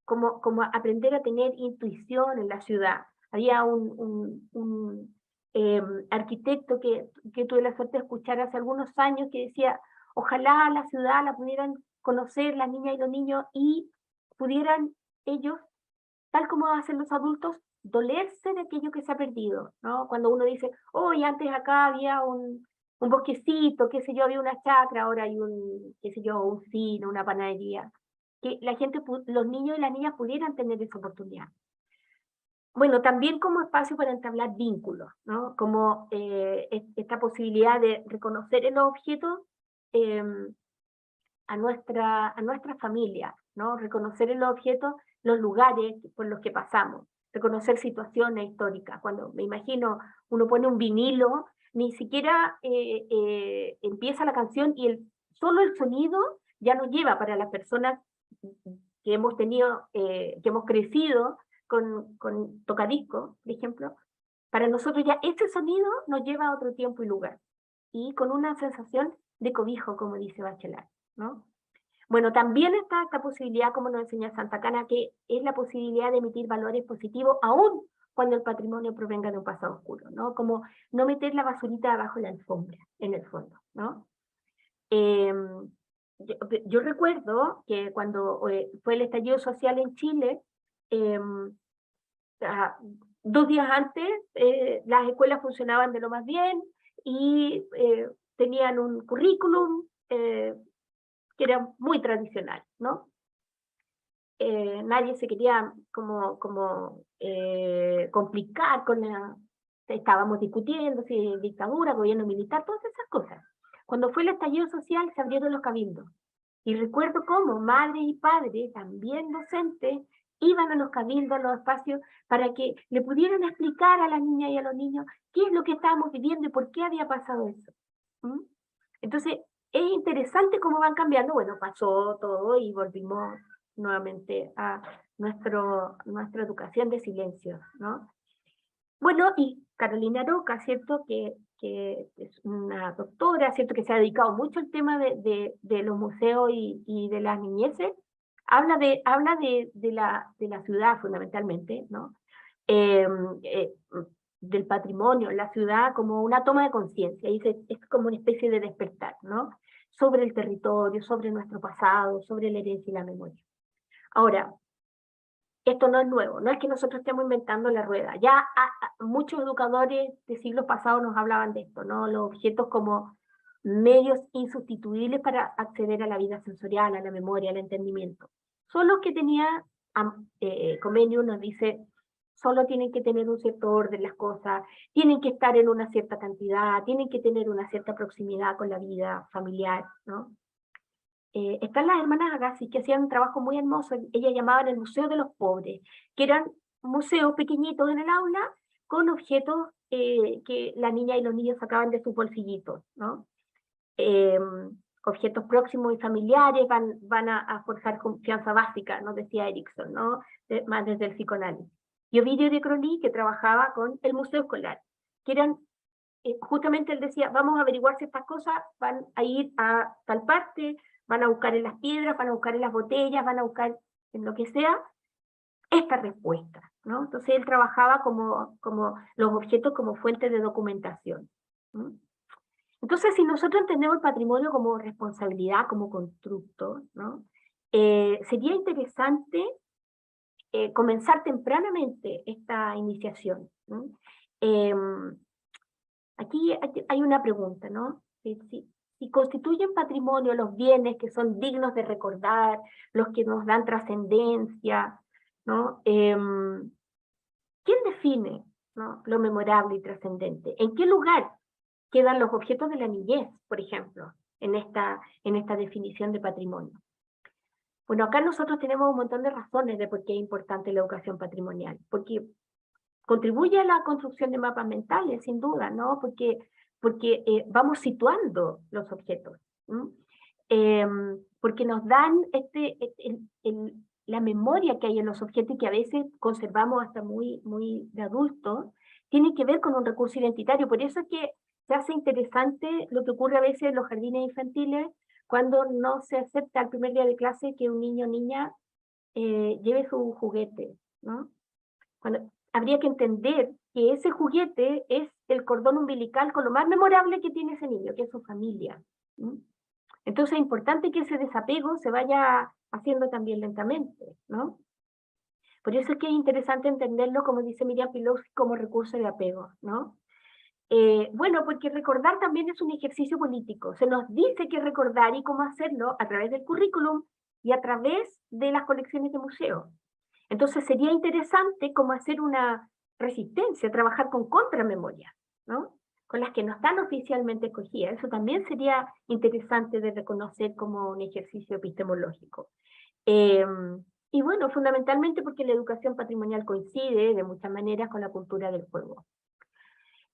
como aprender a tener intuición en la ciudad. Había un arquitecto que tuve la suerte de escuchar hace algunos años, que decía, ojalá la ciudad la pudieran conocer las niñas y los niños y pudieran ellos, tal como hacen los adultos, dolerse de aquello que se ha perdido, ¿no? Cuando uno dice, oye, antes acá había un bosquecito, qué sé yo, había una chacra, ahora hay un, qué sé yo, un cine, una panadería, que la gente, los niños y las niñas pudieran tener esa oportunidad. Bueno, también como espacio para entablar vínculos, ¿no? Como esta posibilidad de reconocer en los objetos a nuestra familia, ¿no? Reconocer en los objetos los lugares por los que pasamos, reconocer situaciones históricas. Cuando me imagino, uno pone un vinilo, ni siquiera empieza la canción y solo el sonido ya nos lleva para las personas que hemos tenido, que hemos crecido con tocadiscos, por ejemplo, para nosotros ya ese sonido nos lleva a otro tiempo y lugar, y con una sensación de cobijo, como dice Bachelard, ¿no? Bueno, también está esta posibilidad, como nos enseña Santa Cana, que es la posibilidad de emitir valores positivos, aún cuando el patrimonio provenga de un pasado oscuro, ¿no? Como no meter la basurita abajo de la alfombra, en el fondo, ¿no? Yo recuerdo que cuando fue el estallido social en Chile, eh, 2 días antes las escuelas funcionaban de lo más bien y tenían un currículum que era muy tradicional, ¿no? Nadie se quería como complicar con la... Estábamos discutiendo si dictadura, gobierno militar, todas esas cosas. Cuando fue el estallido social se abrieron los cabildos. Y recuerdo cómo madres y padres, también docentes, iban a los cabildos, a los espacios, para que le pudieran explicar a las niñas y a los niños qué es lo que estábamos viviendo y por qué había pasado eso. ¿Mm? Entonces, es interesante cómo van cambiando. Bueno, pasó todo y volvimos nuevamente a nuestra educación de silencio, ¿no? Bueno, y Carolina Roca, ¿cierto? Que es una doctora, ¿cierto? Que se ha dedicado mucho al tema de los museos y de las niñeces. Habla de la ciudad fundamentalmente, ¿no? Eh, eh, del patrimonio, la ciudad como una toma de conciencia, y es como una especie de despertar, ¿no? Sobre el territorio, sobre nuestro pasado, sobre la herencia y la memoria. Ahora, esto no es nuevo, no es que nosotros estemos inventando la rueda. Ya muchos educadores de siglos pasados nos hablaban de esto, ¿no? Los objetos como medios insustituibles para acceder a la vida sensorial, a la memoria, al entendimiento. Son los que tenía, Comenius nos dice, solo tienen que tener un cierto orden las cosas, tienen que estar en una cierta cantidad, tienen que tener una cierta proximidad con la vida familiar, ¿no? Están las hermanas Agassi, que hacían un trabajo muy hermoso, ellas llamaban el Museo de los Pobres, que eran museos pequeñitos en el aula con objetos que la niña y los niños sacaban de sus bolsillitos, ¿no? Eh, Objetos próximos y familiares van a forjar confianza básica, nos decía Erickson, ¿no? Más desde el psicoanálisis. Y Ovidio de Crolí, que trabajaba con el museo escolar, que eran justamente él decía, vamos a averiguar si estas cosas van a ir a tal parte, van a buscar en las piedras, van a buscar en las botellas, van a buscar en lo que sea, esta respuesta, ¿no? Entonces él trabajaba como los objetos como fuente de documentación, ¿no? Entonces, si nosotros entendemos el patrimonio como responsabilidad, como constructo, ¿no? Sería interesante comenzar tempranamente esta iniciación, ¿no? Aquí hay una pregunta, ¿no? Si constituyen patrimonio los bienes que son dignos de recordar, los que nos dan trascendencia, ¿no? ¿Quién define, ¿no?, lo memorable y trascendente? ¿En qué lugar quedan los objetos de la niñez, por ejemplo, en esta definición de patrimonio? Bueno, acá nosotros tenemos un montón de razones de por qué es importante la educación patrimonial, porque contribuye a la construcción de mapas mentales, sin duda, ¿no? Porque vamos situando los objetos, porque nos dan la memoria que hay en los objetos y que a veces conservamos hasta muy, muy de adultos, tiene que ver con un recurso identitario. Por eso es que se hace interesante lo que ocurre a veces en los jardines infantiles cuando no se acepta el primer día de clase que un niño o niña lleve su juguete, ¿no? Cuando habría que entender que ese juguete es el cordón umbilical con lo más memorable que tiene ese niño, que es su familia. Entonces es importante que ese desapego se vaya haciendo también lentamente, ¿no? Por eso es que es interesante entenderlo, como dice Miriam Pilowsky, como recurso de apego, ¿no? Bueno, porque recordar también es un ejercicio político. Se nos dice que recordar y cómo hacerlo a través del currículum y a través de las colecciones de museos. Entonces sería interesante cómo hacer una resistencia, trabajar con contramemoria, ¿no? Con las que no están oficialmente escogidas. Eso también sería interesante de reconocer como un ejercicio epistemológico. Y bueno, fundamentalmente porque la educación patrimonial coincide de muchas maneras con la cultura del juego.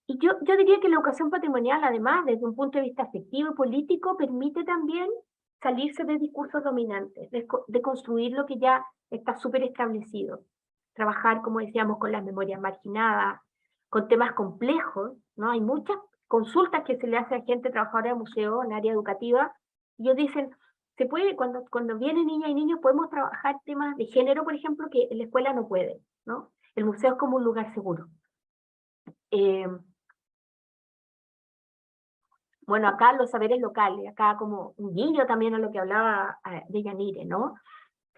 Y yo diría que la educación patrimonial, además, desde un punto de vista afectivo y político, permite también salirse de discursos dominantes, de construir lo que ya está súper establecido. Trabajar, como decíamos, con las memorias marginadas, con temas complejos, ¿no? Hay muchas consultas que se le hace a gente trabajadora de museo en área educativa, y ellos dicen, se puede, cuando vienen niñas y niños, podemos trabajar temas de género, por ejemplo, que en la escuela no pueden, ¿no? El museo es como un lugar seguro. Bueno, acá los saberes locales, acá como un guiño también a lo que hablaba de Yanire, ¿no?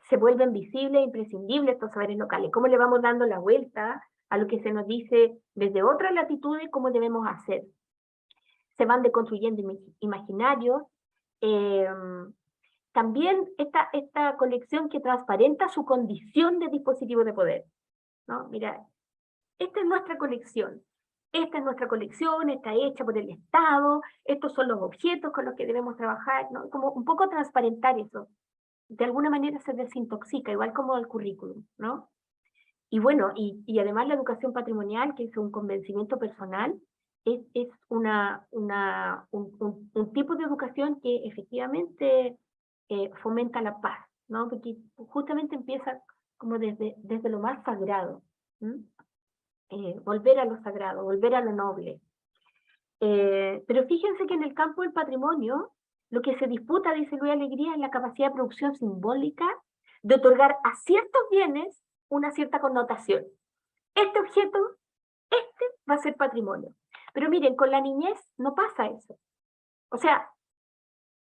Se vuelven visibles e imprescindibles estos saberes locales. ¿Cómo le vamos dando la vuelta a lo que se nos dice desde otras latitudes cómo debemos hacer? Se van deconstruyendo imaginarios. También esta colección que transparenta su condición de dispositivo de poder, ¿no? Mira, esta es nuestra colección. Esta es nuestra colección, está hecha por el Estado, estos son los objetos con los que debemos trabajar, ¿no? Como un poco transparentar eso. De alguna manera se desintoxica, igual como el currículum, ¿no? Y bueno, y además la educación patrimonial, que es un convencimiento personal, es un tipo de educación que efectivamente fomenta la paz, ¿no? Porque justamente empieza como desde lo más sagrado, ¿m? Volver a lo sagrado, volver a lo noble. Pero fíjense que en el campo del patrimonio, lo que se disputa, dice Luis Alegría, es la capacidad de producción simbólica de otorgar a ciertos bienes una cierta connotación. Este objeto, este va a ser patrimonio. Pero miren, con la niñez no pasa eso. O sea,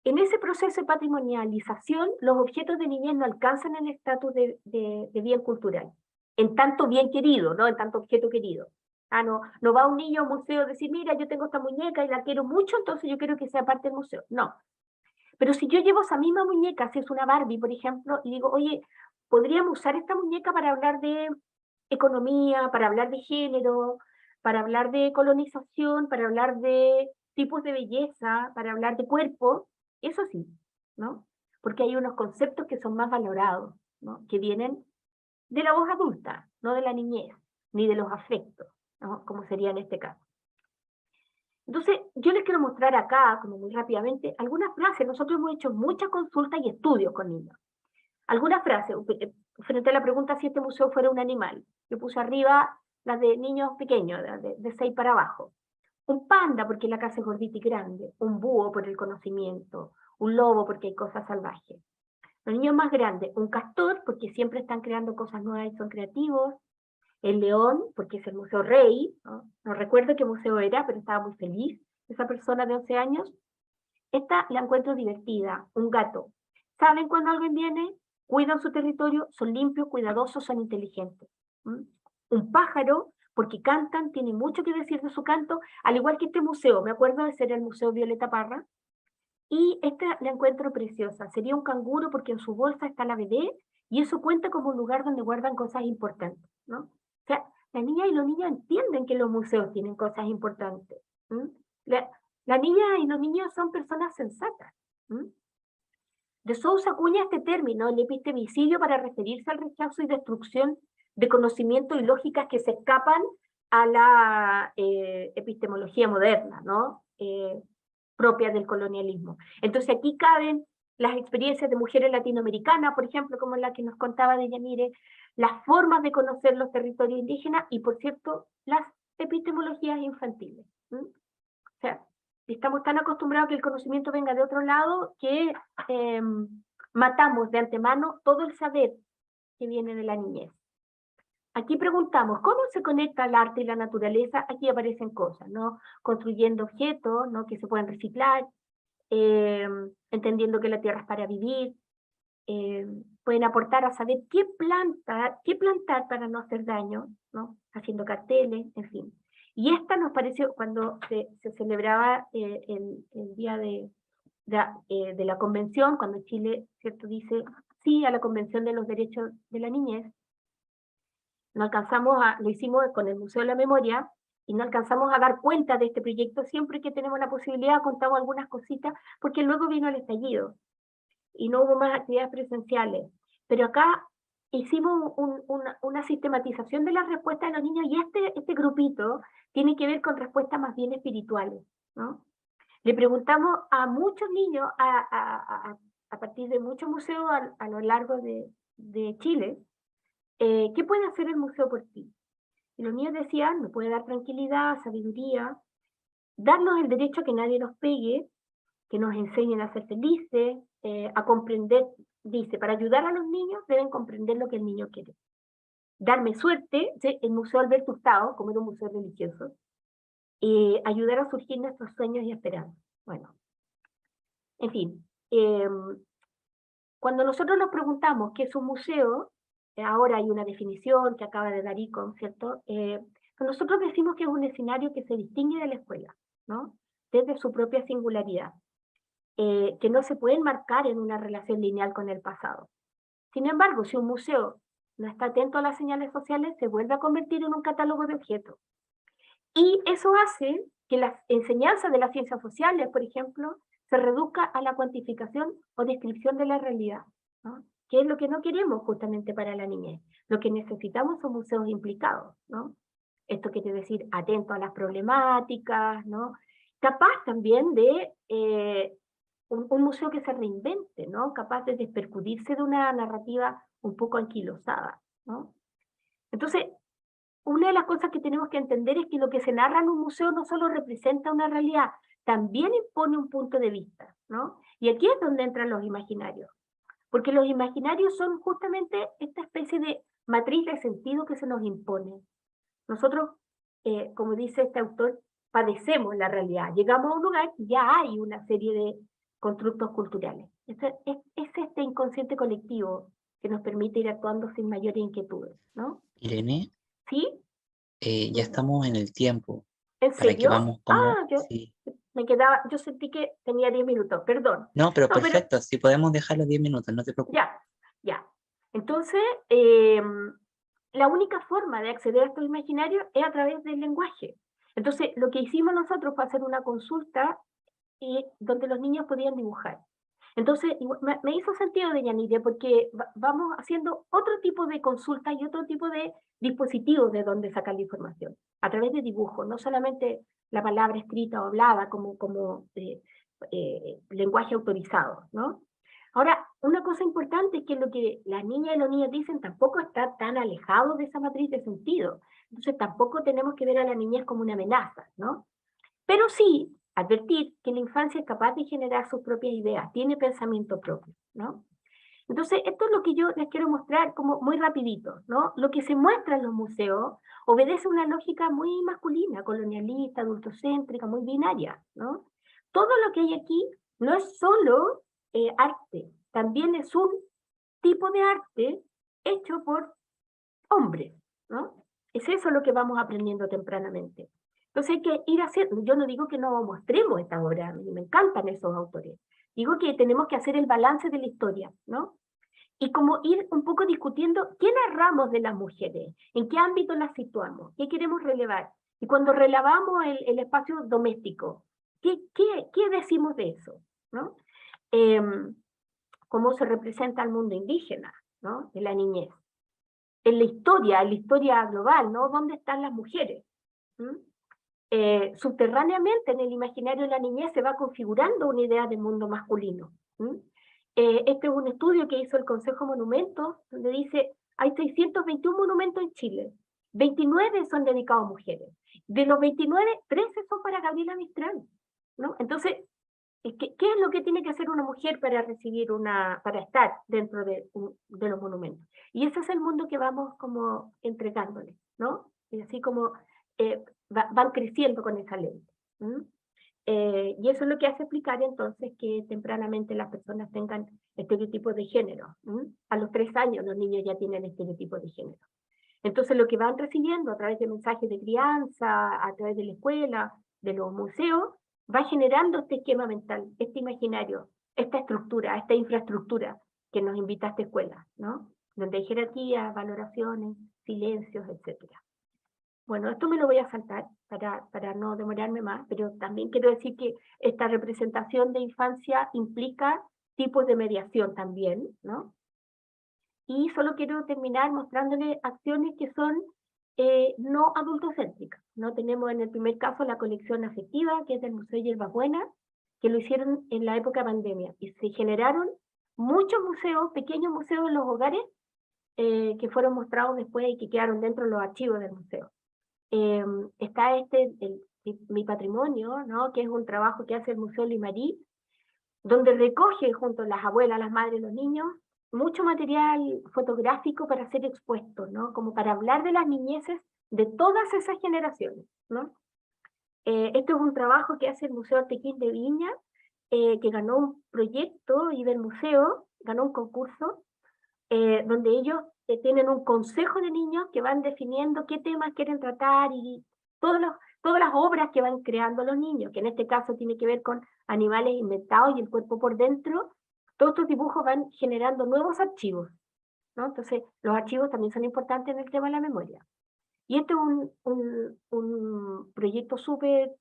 en ese proceso de patrimonialización, los objetos de niñez no alcanzan el estatus de bien cultural, en tanto bien querido, ¿no? En tanto objeto querido. No va un niño a un museo a decir, mira, yo tengo esta muñeca y la quiero mucho, entonces yo quiero que sea parte del museo. No. Pero si yo llevo esa misma muñeca, si es una Barbie, por ejemplo, y digo, oye, podríamos usar esta muñeca para hablar de economía, para hablar de género, para hablar de colonización, para hablar de tipos de belleza, para hablar de cuerpo, eso sí, ¿no? Porque hay unos conceptos que son más valorados, ¿no? Que vienen de la voz adulta, no de la niñez, ni de los afectos, ¿no? Como sería en este caso. Entonces, yo les quiero mostrar acá, como muy rápidamente, algunas frases. Nosotros hemos hecho muchas consultas y estudios con niños. Algunas frases, frente a la pregunta si este museo fuera un animal. Yo puse arriba las de niños pequeños, de 6 para abajo. Un panda porque la casa es gordita y grande. Un búho por el conocimiento. Un lobo porque hay cosas salvajes. Los niños más grandes, un castor porque siempre están creando cosas nuevas y son creativos. El león, porque es el Museo Rey, no recuerdo qué museo era, pero estaba muy feliz, esa persona de 11 años. Esta la encuentro divertida. Un gato. ¿Saben cuando alguien viene? Cuidan su territorio, son limpios, cuidadosos, son inteligentes. Un pájaro, porque cantan, tiene mucho que decir de su canto, al igual que este museo. Me acuerdo de ser el Museo Violeta Parra. Y esta la encuentro preciosa. Sería un canguro porque en su bolsa está la bebé y eso cuenta como un lugar donde guardan cosas importantes, ¿no? O sea, la niña y los niños entienden que los museos tienen cosas importantes. La niña y los niños son personas sensatas. De Sousa acuña este término, el epistemicidio, para referirse al rechazo y destrucción de conocimientos y lógicas que se escapan a la epistemología moderna, ¿no? Propias del colonialismo. Entonces aquí caben las experiencias de mujeres latinoamericanas, por ejemplo, como la que nos contaba de Yanire, las formas de conocer los territorios indígenas y, por cierto, las epistemologías infantiles. O sea, estamos tan acostumbrados a que el conocimiento venga de otro lado que matamos de antemano todo el saber que viene de la niñez. aquí preguntamos, ¿cómo se conecta el arte y la naturaleza? Aquí aparecen cosas, ¿no? Construyendo objetos, ¿no? Que se pueden reciclar, entendiendo que la tierra es para vivir, pueden aportar a saber qué plantar para no hacer daño, ¿no? Haciendo carteles, en fin. Y esta nos pareció, cuando se celebraba el día de la convención, cuando Chile, ¿cierto?, dice sí a la Convención de los Derechos de la Niñez, no alcanzamos lo hicimos con el Museo de la Memoria, y no alcanzamos a dar cuenta de este proyecto. Siempre que tenemos la posibilidad contamos algunas cositas, porque luego vino el estallido, y no hubo más actividades presenciales. Pero acá hicimos una sistematización de las respuestas de los niños, y este grupito tiene que ver con respuestas más bien espirituales, ¿no? Le preguntamos a muchos niños, a partir de muchos museos a lo largo de Chile, ¿qué puede hacer el museo por ti? Y los niños decían, me puede dar tranquilidad, sabiduría, darnos el derecho a que nadie nos pegue, que nos enseñen a ser felices, a comprender, dice, para ayudar a los niños deben comprender lo que el niño quiere. Darme suerte, ¿sí? El Museo Alberto Hurtado, como era un museo religioso, ayudar a surgir nuestros sueños y esperanzas. Bueno, en fin, cuando nosotros nos preguntamos qué es un museo, ahora hay una definición que acaba de dar ICOM, ¿cierto? Nosotros decimos que es un escenario que se distingue de la escuela, ¿no? Desde su propia singularidad, que no se puede enmarcar en una relación lineal con el pasado. Sin embargo, si un museo no está atento a las señales sociales, se vuelve a convertir en un catálogo de objetos. Y eso hace que las enseñanzas de las ciencias sociales, por ejemplo, se reduzca a la cuantificación o descripción de la realidad, ¿no? Que es lo que no queremos justamente para la niñez. Lo que necesitamos son museos implicados, ¿no? Esto quiere decir atento a las problemáticas, ¿no? Capaz también de un museo que se reinvente, ¿no? Capaz de despercudirse de una narrativa un poco anquilosada, ¿no? Entonces, una de las cosas que tenemos que entender es que lo que se narra en un museo no solo representa una realidad, también impone un punto de vista, ¿no? Y aquí es donde entran los imaginarios, porque los imaginarios son justamente esta especie de matriz de sentido que se nos impone. Nosotros, como dice este autor, padecemos la realidad. Llegamos a un lugar y ya hay una serie de constructos culturales. Es este inconsciente colectivo que nos permite ir actuando sin mayores inquietudes, ¿no? Irene, ¿Sí? ya estamos en el tiempo ¿En para que serio? vamos como... Ah, yo Sí. yo sentí que tenía 10 minutos, perdón. No, pero No, pero perfecto, si podemos dejar los 10 minutos, no te preocupes. ya, ya. Entonces, la única forma de acceder a estos imaginarios es a través del lenguaje. Entonces, lo que hicimos nosotros fue hacer una consulta donde los niños podían dibujar. Entonces, me hizo sentido, de Yanire, porque vamos haciendo otro tipo de consultas y otro tipo de dispositivos de donde sacar la información, a través de dibujos, no solamente la palabra escrita o hablada como lenguaje autorizado, ¿no? Ahora, una cosa importante es que lo que las niñas y los niños dicen tampoco está tan alejado de esa matriz de sentido. Entonces, tampoco tenemos que ver a la niñez como una amenaza, ¿no? Pero sí advertir que la infancia es capaz de generar sus propias ideas, tiene pensamiento propio, ¿no? Entonces, esto es lo que yo les quiero mostrar como muy rapidito, ¿no? Lo que se muestra en los museos obedece a una lógica muy masculina, colonialista, adultocéntrica, muy binaria, ¿no? Todo lo que hay aquí no es solo arte, también es un tipo de arte hecho por hombres, ¿no? Es eso lo que vamos aprendiendo tempranamente. Entonces hay que ir haciendo, yo no digo que no mostremos esta obra, a mí me encantan esos autores, digo que tenemos que hacer el balance de la historia, ¿no? Y como ir un poco discutiendo qué narramos de las mujeres, en qué ámbito las situamos, qué queremos relevar. Y cuando relevamos el espacio doméstico, ¿qué decimos de eso? ¿No? ¿Cómo se representa el mundo indígena, ¿no? De la niñez? En la historia global, ¿no? ¿Dónde están las mujeres? ¿Mm? Subterráneamente en el imaginario de la niñez se va configurando una idea de mundo masculino. ¿Mm? Este es un estudio que hizo el Consejo Monumentos, donde dice, hay 621 monumentos en Chile, 29 son dedicados a mujeres. De los 29, 13 son para Gabriela Mistral, ¿no? Entonces, ¿qué es lo que tiene que hacer una mujer para recibir para estar dentro de los monumentos? Y ese es el mundo que vamos como entregándoles, ¿no? Y así como van creciendo con esa lente. Y eso es lo que hace explicar entonces que tempranamente las personas tengan estereotipos de género. A los 3 años los niños ya tienen estereotipos de género. Entonces lo que van recibiendo a través de mensajes de crianza, a través de la escuela, de los museos, va generando este esquema mental, este imaginario, esta estructura, esta infraestructura que nos invita a esta escuela, ¿no? Donde hay jerarquías, valoraciones, silencios, etcétera. Bueno, esto me lo voy a saltar para no demorarme más, pero también quiero decir que esta representación de infancia implica tipos de mediación también, ¿no? Y solo quiero terminar mostrándole acciones que son no adultocéntricas, ¿no? Tenemos en el primer caso la colección afectiva, que es del Museo Hierbas Buenas, que lo hicieron en la época pandemia, y se generaron muchos museos, pequeños museos en los hogares, que fueron mostrados después y que quedaron dentro de los archivos del museo. Está Mi Patrimonio, ¿no? Que es un trabajo que hace el Museo Limarí, donde recoge junto a las abuelas, las madres, los niños, mucho material fotográfico para ser expuesto, ¿no? Como para hablar de las niñeces de todas esas generaciones, ¿no? Esto es un trabajo que hace el Museo Artequín de Viña, que ganó un proyecto y del museo, ganó un concurso, donde ellos tienen un consejo de niños que van definiendo qué temas quieren tratar y todas las obras que van creando los niños, que en este caso tiene que ver con animales inventados y el cuerpo por dentro. Todos estos dibujos van generando nuevos archivos, ¿no? Entonces, los archivos también son importantes en el tema de la memoria. Y este es un proyecto súper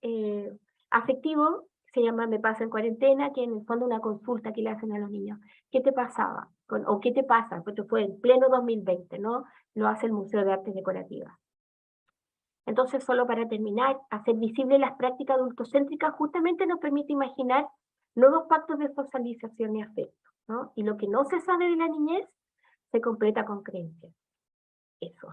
afectivo, se llama Me Pasa en Cuarentena, que en el fondo es una consulta que le hacen a los niños. ¿Qué te pasaba? O ¿qué te pasa? Porque fue en pleno 2020, ¿no? Lo hace el Museo de Artes Decorativas. Entonces, solo para terminar, hacer visible las prácticas adultocéntricas justamente nos permite imaginar nuevos pactos de socialización y afecto, ¿no? Y lo que no se sabe de la niñez se completa con creencias. Eso.